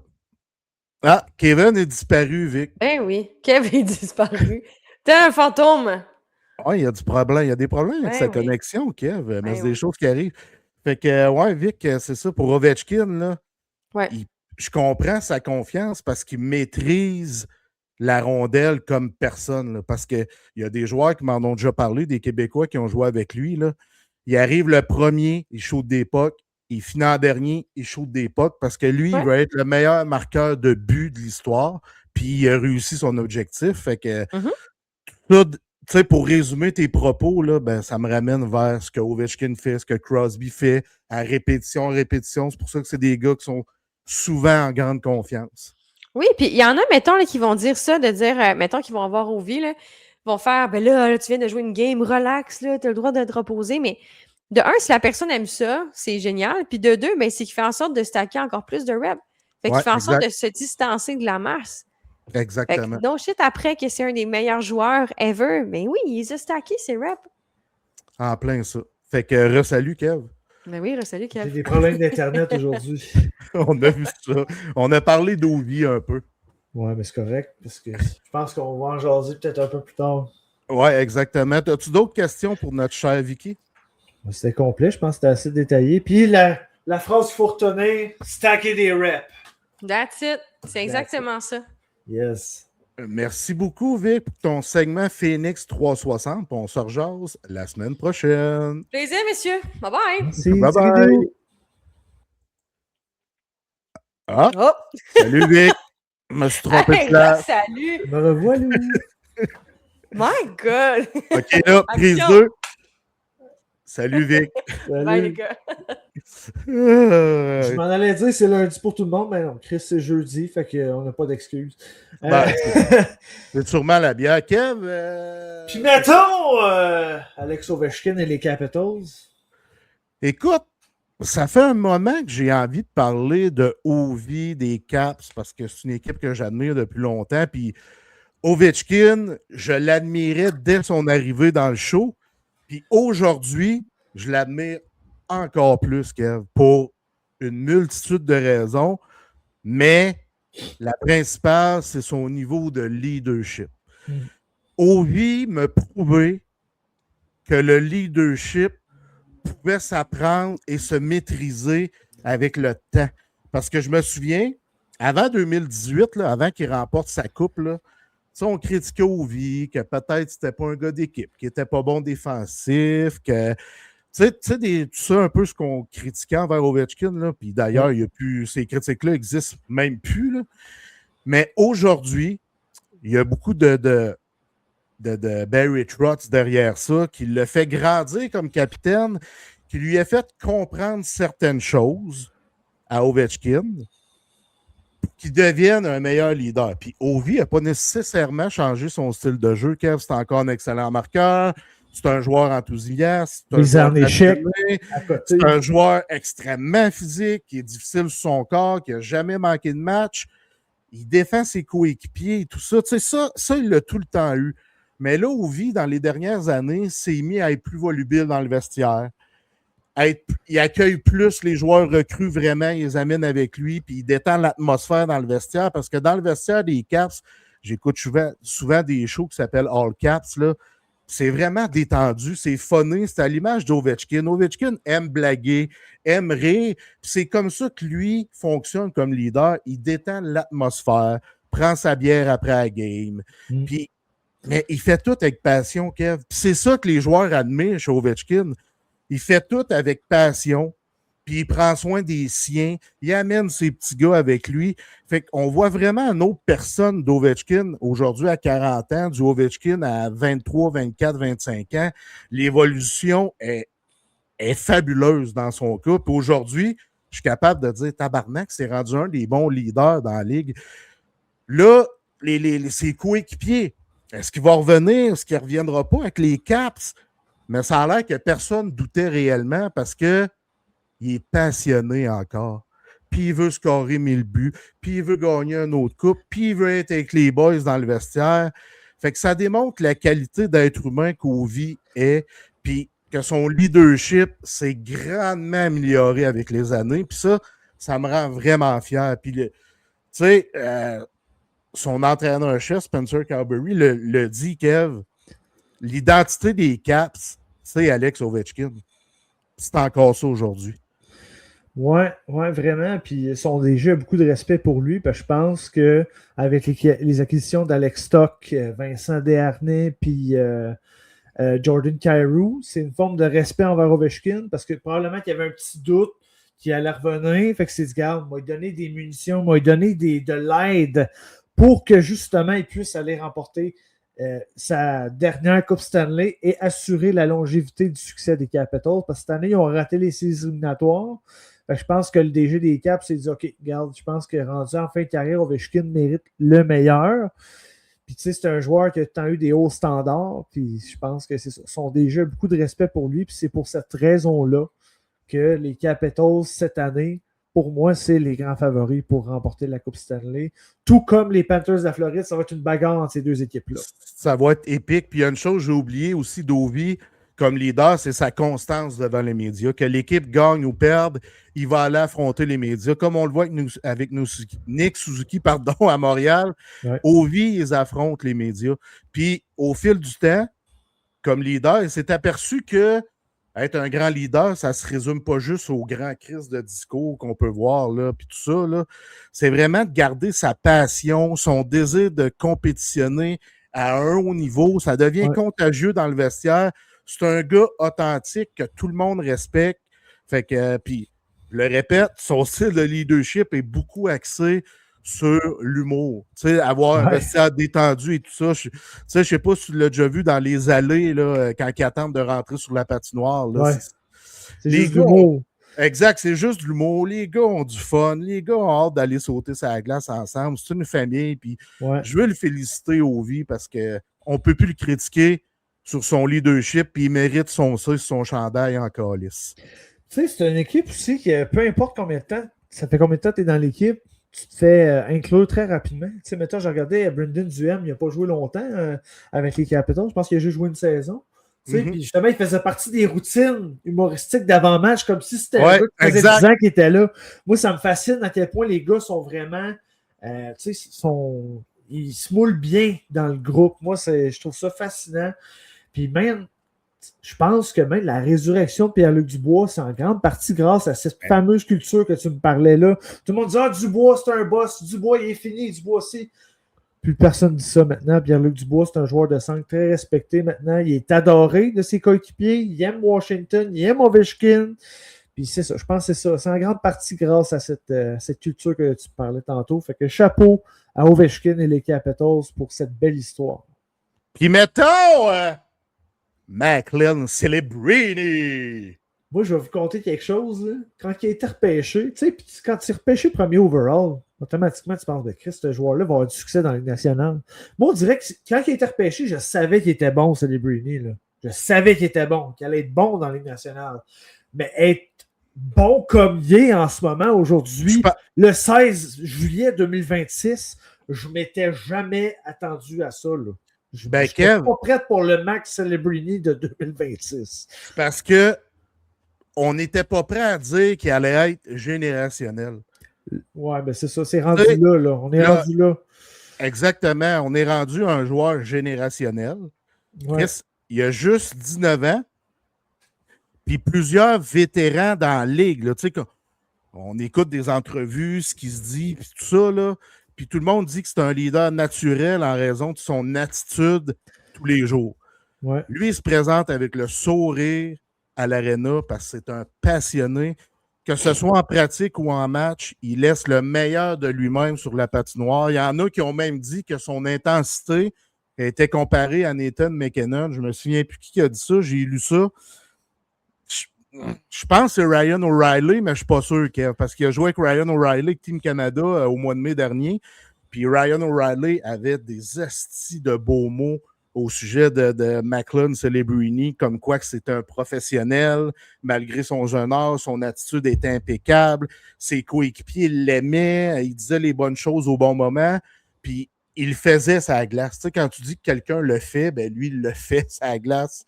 Ah, Kevin est disparu, Vic. Ben oui, Kev est disparu. T'es un fantôme. Oui, il y a du problème. Il y a des problèmes avec sa connexion, Kev. Mais c'est des choses qui arrivent. Fait que, ouais, Vic, c'est ça. Pour Ovechkin, là, je comprends sa confiance parce qu'il maîtrise la rondelle comme personne. Là, parce qu'il y a des joueurs qui m'en ont déjà parlé, des Québécois qui ont joué avec lui. Là. Il arrive le premier, il shoot des pucks. Il finit en dernier, il shoot des pucks parce que lui, il va être le meilleur marqueur de but de l'histoire. Puis il a réussi son objectif. Fait que ça, tu sais, pour résumer tes propos, là, ben, ça me ramène vers ce que Ovechkin fait, ce que Crosby fait, à répétition. C'est pour ça que c'est des gars qui sont souvent en grande confiance. Oui, puis il y en a, mettons, là, qui vont dire ça, de dire, mettons, qu'ils vont avoir Ovi, là, vont faire, ben là, tu viens de jouer une game, relax, là, tu as le droit de te reposer, mais de un, si la personne aime ça, c'est génial, puis de deux, ben, c'est qu'il fait en sorte de stacker encore plus de reps. Fait qu'il fait en sorte de se distancer de la masse. Exactement. Donc, shit, après que c'est un des meilleurs joueurs ever, ben oui, il a stacké ses reps. En plein ça. Fait que re-salut, Kev. Ben oui, re-salut, Kev. J'ai des problèmes d'Internet aujourd'hui. On a vu ça. On a parlé d'Ovi un peu. Ouais, mais c'est correct, parce que je pense qu'on va en jaser peut-être un peu plus tard. Ouais, exactement. As-tu d'autres questions pour notre cher Vicky? C'était complet, je pense que c'était assez détaillé. Puis la phrase qu'il faut retenir, stacker des reps. That's it. C'est exactement ça. Yes. Merci beaucoup, Vic, pour ton segment Phoenix 360. On se rejase la semaine prochaine. Plaisir, messieurs. Bye-bye. Merci. Bye-bye. Ah! Oh! Salut, Vic! Je me suis trompé de Hey, place. salut! Me revois, Louis. My God! OK, là, prise Action. 2. Salut, Vic. Bye, les Salut. gars. Je m'en allais dire c'est lundi pour tout le monde, mais non, Chris, c'est jeudi, fait qu'on n'a pas d'excuses. Ben, c'est sûrement la bière. Kev? Puis mettons Alex Ovechkin et les Capitals. Écoute, ça fait un moment que j'ai envie de parler de Ovi, des Caps, parce que c'est une équipe que j'admire depuis longtemps. Puis Ovechkin, je l'admirais dès son arrivée dans le show. Puis aujourd'hui, je l'admire encore plus, Kev, pour une multitude de raisons. Mais la principale, c'est son niveau de leadership. Ovi me prouvait que le leadership pouvait s'apprendre et se maîtriser avec le temps. Parce que je me souviens, avant 2018, là, avant qu'il remporte sa coupe, là, on critiquait Ovi, que peut-être c'était pas un gars d'équipe, qu'il était pas bon défensif, que tu sais, tout ça un peu ce qu'on critiquait envers Ovechkin, là, puis d'ailleurs, il y a plus, ces critiques-là existent même plus. Là. Mais aujourd'hui, il y a beaucoup de Barry Trotz derrière ça, qui le fait grandir comme capitaine, qui lui a fait comprendre certaines choses à Ovechkin, qui devienne un meilleur leader. Puis Ovi n'a pas nécessairement changé son style de jeu. Kev, c'est encore un excellent marqueur. C'est un joueur enthousiaste. Les en échec. C'est un joueur extrêmement physique, qui est difficile sur son corps, qui n'a jamais manqué de match. Il défend ses coéquipiers et tout ça. Tu sais, ça, il l'a tout le temps eu. Mais là, Ovi, dans les dernières années, s'est mis à être plus volubile dans le vestiaire. Il accueille plus les joueurs recrues, vraiment, il les amène avec lui, puis il détend l'atmosphère dans le vestiaire, parce que dans le vestiaire des Caps, j'écoute souvent des shows qui s'appellent All Caps, là. C'est vraiment détendu, c'est funné, c'est à l'image d'Ovechkin. Ovechkin aime blaguer, aime rire, puis c'est comme ça que lui fonctionne comme leader. Il détend l'atmosphère, prend sa bière après la game, puis mais il fait tout avec passion, Kev. Puis c'est ça que les joueurs admirent chez Ovechkin. Il fait tout avec passion, puis il prend soin des siens, il amène ses petits gars avec lui. Fait qu'on voit vraiment une autre personne d'Ovechkin aujourd'hui à 40 ans, du Ovechkin à 23, 24, 25 ans. L'évolution est fabuleuse dans son cas. Puis aujourd'hui, je suis capable de dire, tabarnak, c'est rendu un des bons leaders dans la ligue. Là, ses coéquipiers, est-ce qu'il va revenir? Est-ce qu'il ne reviendra pas avec les Caps? Mais ça a l'air que personne doutait réellement parce qu'il est passionné encore. Puis il veut scorer 1000 buts, puis il veut gagner une autre coupe, puis il veut être avec les boys dans le vestiaire. Fait que ça démontre la qualité d'être humain qu'Ovi est, puis que son leadership s'est grandement amélioré avec les années. Puis ça me rend vraiment fier. Puis, tu sais, son entraîneur-chef, Spencer Carberry, le dit, Kev, l'identité des Caps, c'est Alex Ovechkin. C'est encore ça aujourd'hui. Ouais, vraiment. Puis ils ont déjà beaucoup de respect pour lui. Parce que je pense qu'avec les acquisitions d'Alex Stock, Vincent Desharnais, puis Jordan Kyrou, c'est une forme de respect envers Ovechkin parce que probablement qu'il y avait un petit doute qu'il allait revenir. Fait que c'est dit, garde, m'a donné des munitions, m'a donné de l'aide pour que justement il puisse aller remporter sa dernière Coupe Stanley et assurer la longévité du succès des Capitals. Parce que cette année, ils ont raté les séries éliminatoires. Je pense que le DG des Caps s'est dit, OK, regarde, je pense que rendu en fin de carrière, Ovechkin mérite le meilleur. Puis tu sais, c'est un joueur qui a tant eu des hauts standards. Puis je pense que c'est ça. Ils ont déjà beaucoup de respect pour lui. Puis c'est pour cette raison-là que les Capitals, cette année, pour moi, c'est les grands favoris pour remporter la Coupe Stanley. Tout comme les Panthers de la Floride, ça va être une bagarre entre ces deux équipes-là. Ça va être épique. Puis il y a une chose que j'ai oublié aussi d'Ovi comme leader, c'est sa constance devant les médias. Que l'équipe gagne ou perde, il va aller affronter les médias. Comme on le voit avec Nick Suzuki à Montréal, ouais. Ovi, ils affrontent les médias. Puis au fil du temps, comme leader, il s'est aperçu que être un grand leader, ça ne se résume pas juste aux grands crises de discours qu'on peut voir, là, puis tout ça, là. C'est vraiment de garder sa passion, son désir de compétitionner à un haut niveau. Ça devient contagieux dans le vestiaire. C'est un gars authentique que tout le monde respecte. Fait que, puis Je le répète, son style de leadership est beaucoup axé sur l'humour. Tu sais, avoir un vestiaire détendu et tout ça. Je sais pas si tu l'as déjà vu dans les allées, là, quand ils attendent de rentrer sur la patinoire. Là, c'est juste de l'humour. Exact, c'est juste de l'humour. Les gars ont du fun. Les gars ont hâte d'aller sauter sur la glace ensemble. C'est une famille. Puis je veux le féliciter au vie parce qu'on ne peut plus le critiquer sur son leadership. Puis il mérite son chandail en calice. Tu sais, c'est une équipe aussi qui, peu importe combien de temps, ça fait combien de temps que tu es dans l'équipe, tu te fais inclure très rapidement. Tu sais, mettons, j'ai regardé Brendan Duhem, il n'a pas joué longtemps avec les Capitals. Je pense qu'il a juste joué une saison. Tu sais, puis justement, il faisait partie des routines humoristiques d'avant-match, comme si c'était un gars qui faisait 10 ans qui était là. Moi, ça me fascine à quel point les gars sont vraiment, tu sais, ils se moulent bien dans le groupe. Moi, je trouve ça fascinant. Puis même, je pense que même la résurrection de Pierre-Luc Dubois, c'est en grande partie grâce à cette fameuse culture que tu me parlais là. Tout le monde dit « Ah, Dubois, c'est un boss. Dubois, il est fini. Dubois, c'est... » Plus personne dit ça maintenant. Pierre-Luc Dubois, c'est un joueur de centre très respecté maintenant. Il est adoré de ses coéquipiers. Il aime Washington. Il aime Ovechkin. Puis c'est ça. Je pense que c'est ça. C'est en grande partie grâce à cette culture que tu parlais tantôt. Fait que chapeau à Ovechkin et les Capitals pour cette belle histoire. Puis mettons... Macklin Celebrini. Moi, je vais vous conter quelque chose. Là. Quand il a été repêché, tu sais, quand il est repêché premier overall, automatiquement, tu penses de Christ, ce joueur-là va avoir du succès dans la Ligue nationale. Moi, on dirait que quand il a été repêché, je savais qu'il était bon, Celebrini. Là. Je savais qu'il était bon, qu'il allait être bon dans la Ligue nationale. Mais être bon comme il est en ce moment, aujourd'hui, le 16 juillet 2026, je ne m'étais jamais attendu à ça. Là. Je ne suis pas prête pour le Max Celebrini de 2026. Parce que on n'était pas prêt à dire qu'il allait être générationnel. Ouais, ben c'est ça, c'est rendu là. On est rendu là. Exactement, on est rendu un joueur générationnel. Ouais. Il a juste 19 ans, puis plusieurs vétérans dans la ligue. Là, on écoute des entrevues, ce qui se dit, puis tout ça, là. Puis tout le monde dit que c'est un leader naturel en raison de son attitude tous les jours. Ouais. Lui, il se présente avec le sourire à l'aréna parce que c'est un passionné. Que ce soit en pratique ou en match, il laisse le meilleur de lui-même sur la patinoire. Il y en a qui ont même dit que son intensité était comparée à Nathan McKinnon. Je me souviens plus qui a dit ça. J'ai lu ça. Je pense que c'est Ryan O'Reilly, mais je ne suis pas sûr, Kev, parce qu'il a joué avec Ryan O'Reilly avec Team Canada au mois de mai dernier. Puis Ryan O'Reilly avait des astis de beaux mots au sujet de Macklin Celebrini, comme quoi que c'est un professionnel, malgré son jeune âge, son attitude était impeccable, ses coéquipiers l'aimaient, il disait les bonnes choses au bon moment, puis il faisait sa glace. Tu sais, quand tu dis que quelqu'un le fait, ben lui, il le fait sa glace.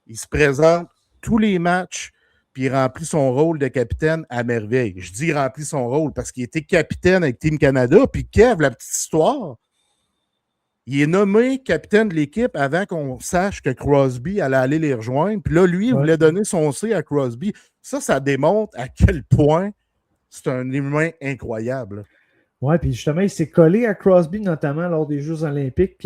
Il se présente tous les matchs, puis il remplit son rôle de capitaine à merveille. Je dis il remplit son rôle parce qu'il était capitaine avec Team Canada, puis Kev, la petite histoire, il est nommé capitaine de l'équipe avant qu'on sache que Crosby allait aller les rejoindre, puis là, lui, il voulait donner son C à Crosby. Ça démontre à quel point c'est un humain incroyable. Oui, puis justement, il s'est collé à Crosby, notamment lors des Jeux olympiques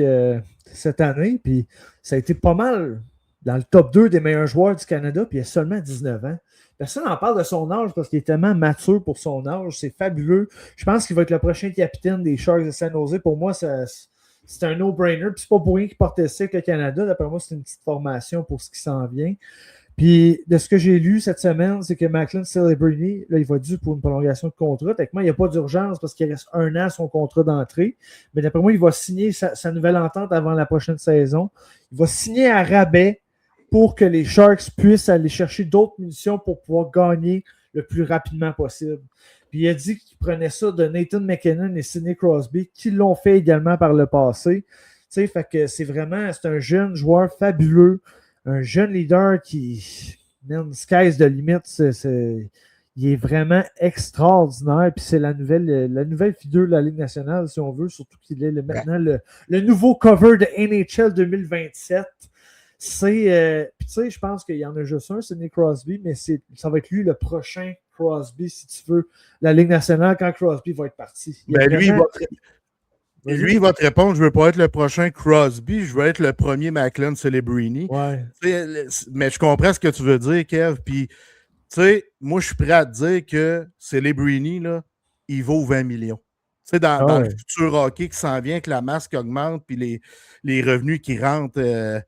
cette année, puis ça a été pas mal dans le top 2 des meilleurs joueurs du Canada, puis il a seulement 19 ans. Personne n'en parle de son âge parce qu'il est tellement mature pour son âge. C'est fabuleux. Je pense qu'il va être le prochain capitaine des Sharks de San Jose. Pour moi, c'est un no-brainer. Puis c'est pas pour rien qu'il portait ça avec le Canada. D'après moi, c'est une petite formation pour ce qui s'en vient. Puis de ce que j'ai lu cette semaine, c'est que Macklin Celebrini, là, il va dû pour une prolongation de contrat. Techniquement, il n'y a pas d'urgence parce qu'il reste 1 an à son contrat d'entrée. Mais d'après moi, il va signer sa nouvelle entente avant la prochaine saison. Il va signer à rabais pour que les Sharks puissent aller chercher d'autres munitions pour pouvoir gagner le plus rapidement possible. Puis il a dit qu'il prenait ça de Nathan McKinnon et Sidney Crosby, qui l'ont fait également par le passé. Tu sais, fait que c'est un jeune joueur fabuleux, un jeune leader qui, man, sky's the limit, il est vraiment extraordinaire. Puis c'est la nouvelle figure de la Ligue nationale, si on veut, surtout qu'il est maintenant le nouveau cover de NHL 2027. Puis tu sais, je pense qu'il y en a juste un, Sidney Crosby, mais ça va être lui le prochain Crosby, si tu veux, la Ligue nationale, quand Crosby va être parti. Lui, il va te répondre, je ne veux pas être le prochain Crosby, je veux être le premier Macklin Celebrini. Ouais. Mais je comprends ce que tu veux dire, Kev, puis Tu sais, moi, je suis prêt à te dire que Celebrini, là, il vaut 20 millions. Tu sais, dans le futur hockey qui s'en vient, avec la masse qui augmente, puis les revenus qui rentrent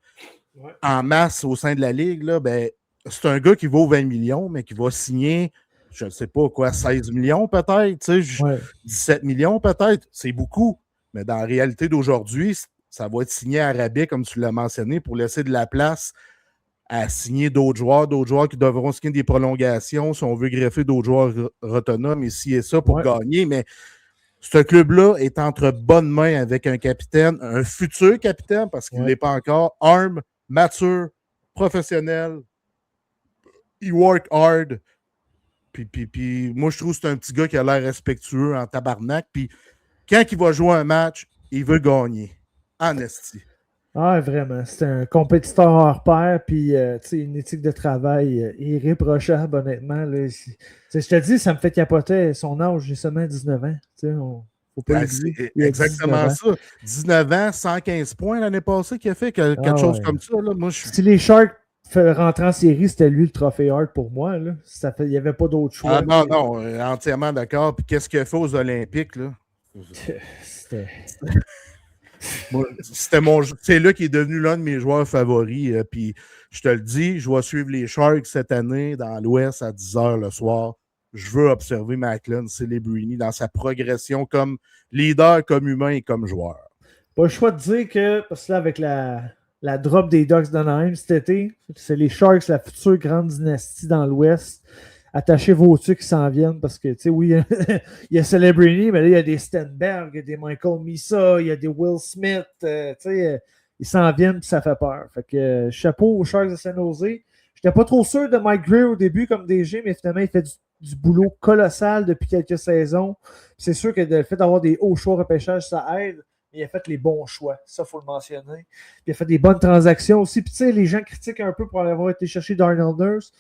en masse au sein de la Ligue, là, ben, c'est un gars qui vaut 20 millions, mais qui va signer, je ne sais pas quoi, 16 millions peut-être, tu sais, 17 millions peut-être. C'est beaucoup. Mais dans la réalité d'aujourd'hui, ça va être signé à rabais, comme tu l'as mentionné, pour laisser de la place à signer d'autres joueurs qui devront signer des prolongations si on veut greffer d'autres joueurs autonomes et ci et ça pour gagner. Mais ce club-là est entre bonnes mains avec un capitaine, un futur capitaine, parce qu'il ne l'est pas encore, arme, mature, professionnel, il work hard. Puis moi, je trouve que c'est un petit gars qui a l'air respectueux en tabarnak. Puis quand il va jouer un match, il veut gagner. En esti. Ah, vraiment. C'est un compétiteur hors pair, puis une éthique de travail irréprochable, honnêtement. Là. Je te dis, ça me fait capoter son âge, j'ai seulement 19 ans. Faut pas c'est exactement ça. 19 ans, 115 points l'année passée qu'il a fait, quelque chose comme ça. Là. Moi, Si les Sharks rentraient en série, c'était lui le trophée Hart pour moi. Là. Il n'y avait pas d'autre choix. Ah non, non, entièrement d'accord. Puis qu'est-ce qu'il a fait aux Olympiques? Là? C'était... C'est là qui est devenu l'un de mes joueurs favoris. Puis je te le dis, je vais suivre les Sharks cette année dans l'Ouest à 10h le soir. Je veux observer Macklin Celebrini dans sa progression comme leader, comme humain et comme joueur. Pas le choix de dire que, parce que là, avec la drop des Ducks d'Anaheim cet été, c'est les Sharks, la future grande dynastie dans l'Ouest. Attachez vos trucs qui s'en viennent parce que, tu sais, oui, il y a Celebrini, mais là, il y a des Stenberg, il y a des Michael Misa, il y a des Will Smith, tu sais, ils s'en viennent puis ça fait peur. Fait que chapeau aux Sharks de San Jose. J'étais pas trop sûr de Mike Greer au début comme DG, mais finalement, il fait du boulot colossal depuis quelques saisons. C'est sûr que le fait d'avoir des hauts choix repêchage, ça aide. Mais il a fait les bons choix. Ça, il faut le mentionner. Puis il a fait des bonnes transactions aussi. Puis tu sais, les gens critiquent un peu pour avoir été chercher Darnell Nurse.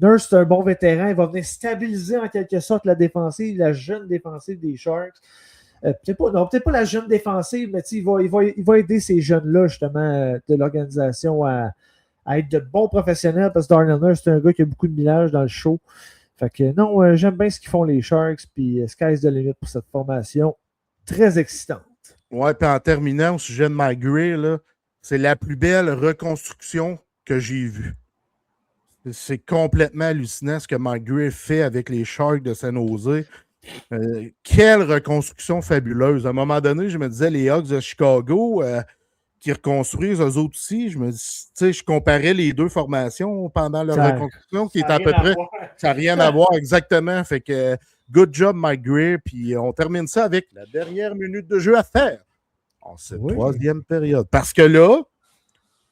Nurse, c'est un bon vétéran. Il va venir stabiliser en quelque sorte la défensive, la jeune défensive des Sharks. Peut-être pas la jeune défensive, mais il va aider ces jeunes-là, justement, de l'organisation à être de bons professionnels parce que Darnell Nurse, c'est un gars qui a beaucoup de millage dans le show. Fait que non, j'aime bien ce qu'ils font les Sharks, puis sky's the limit pour cette formation très excitante. Ouais, puis en terminant au sujet de Mike Greer, là, c'est la plus belle reconstruction que j'ai vue. C'est complètement hallucinant ce que Mike Greer fait avec les Sharks de San Jose. Quelle reconstruction fabuleuse. À un moment donné, je me disais, les Hawks de Chicago qui reconstruisent eux autres aussi, je me dis, tu sais, je comparais les deux formations pendant leur reconstruction qui est à peu près. Ça n'a rien à voir, exactement. Fait que good job, Mike Greer. Puis on termine ça avec la dernière minute de jeu à faire en cette troisième période. Parce que là,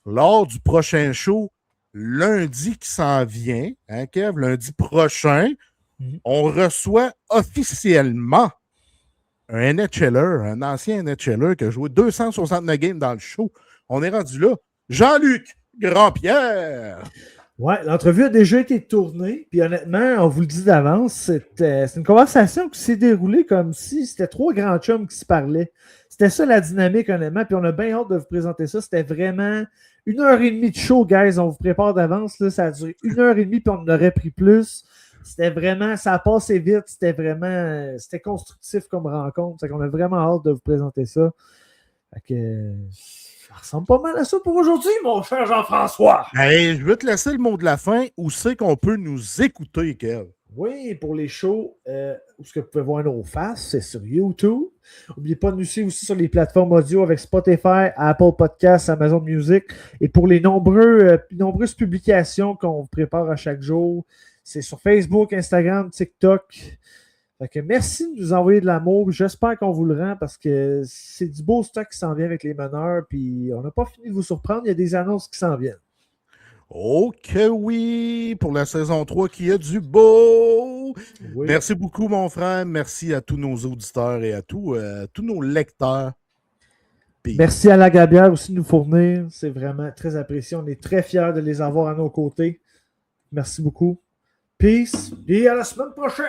lors du prochain show, lundi qui s'en vient, hein, Kev, lundi prochain, on reçoit officiellement un NHLer, un ancien NHLer qui a joué 269 games dans le show. On est rendu là. Jean-Luc Grandpierre. Ouais, l'entrevue a déjà été tournée, puis honnêtement, on vous le dit d'avance, c'est une conversation qui s'est déroulée comme si c'était trois grands chums qui se parlaient. C'était ça la dynamique, honnêtement, puis on a bien hâte de vous présenter ça. C'était vraiment 1h30 de show, guys. On vous prépare d'avance. Là, ça a duré 1h30, puis on en aurait pris plus. C'était vraiment, ça a passé vite. C'était constructif comme rencontre. Fait qu'on a vraiment hâte de vous présenter ça. Fait que ça ressemble pas mal à ça pour aujourd'hui, mon cher Jean-François. Hey, je veux te laisser le mot de la fin. Où c'est qu'on peut nous écouter, Kev? Oui, pour les shows, où ce que vous pouvez voir nos faces, c'est sur YouTube. N'oubliez pas de nous suivre aussi sur les plateformes audio avec Spotify, Apple Podcasts, Amazon Music. Et pour les nombreuses publications qu'on vous prépare à chaque jour, c'est sur Facebook, Instagram, TikTok. Fait que merci de nous envoyer de l'amour. J'espère qu'on vous le rend parce que c'est du beau stock qui s'en vient avec les meneurs. Puis on n'a pas fini de vous surprendre. Il y a des annonces qui s'en viennent. Ok, oui, pour la saison 3 qui a du beau. Oui. Merci beaucoup, mon frère. Merci à tous nos auditeurs et à tous nos lecteurs. Peace. Merci à la Gabière aussi de nous fournir. C'est vraiment très apprécié. On est très fiers de les avoir à nos côtés. Merci beaucoup. Peace et à la semaine prochaine.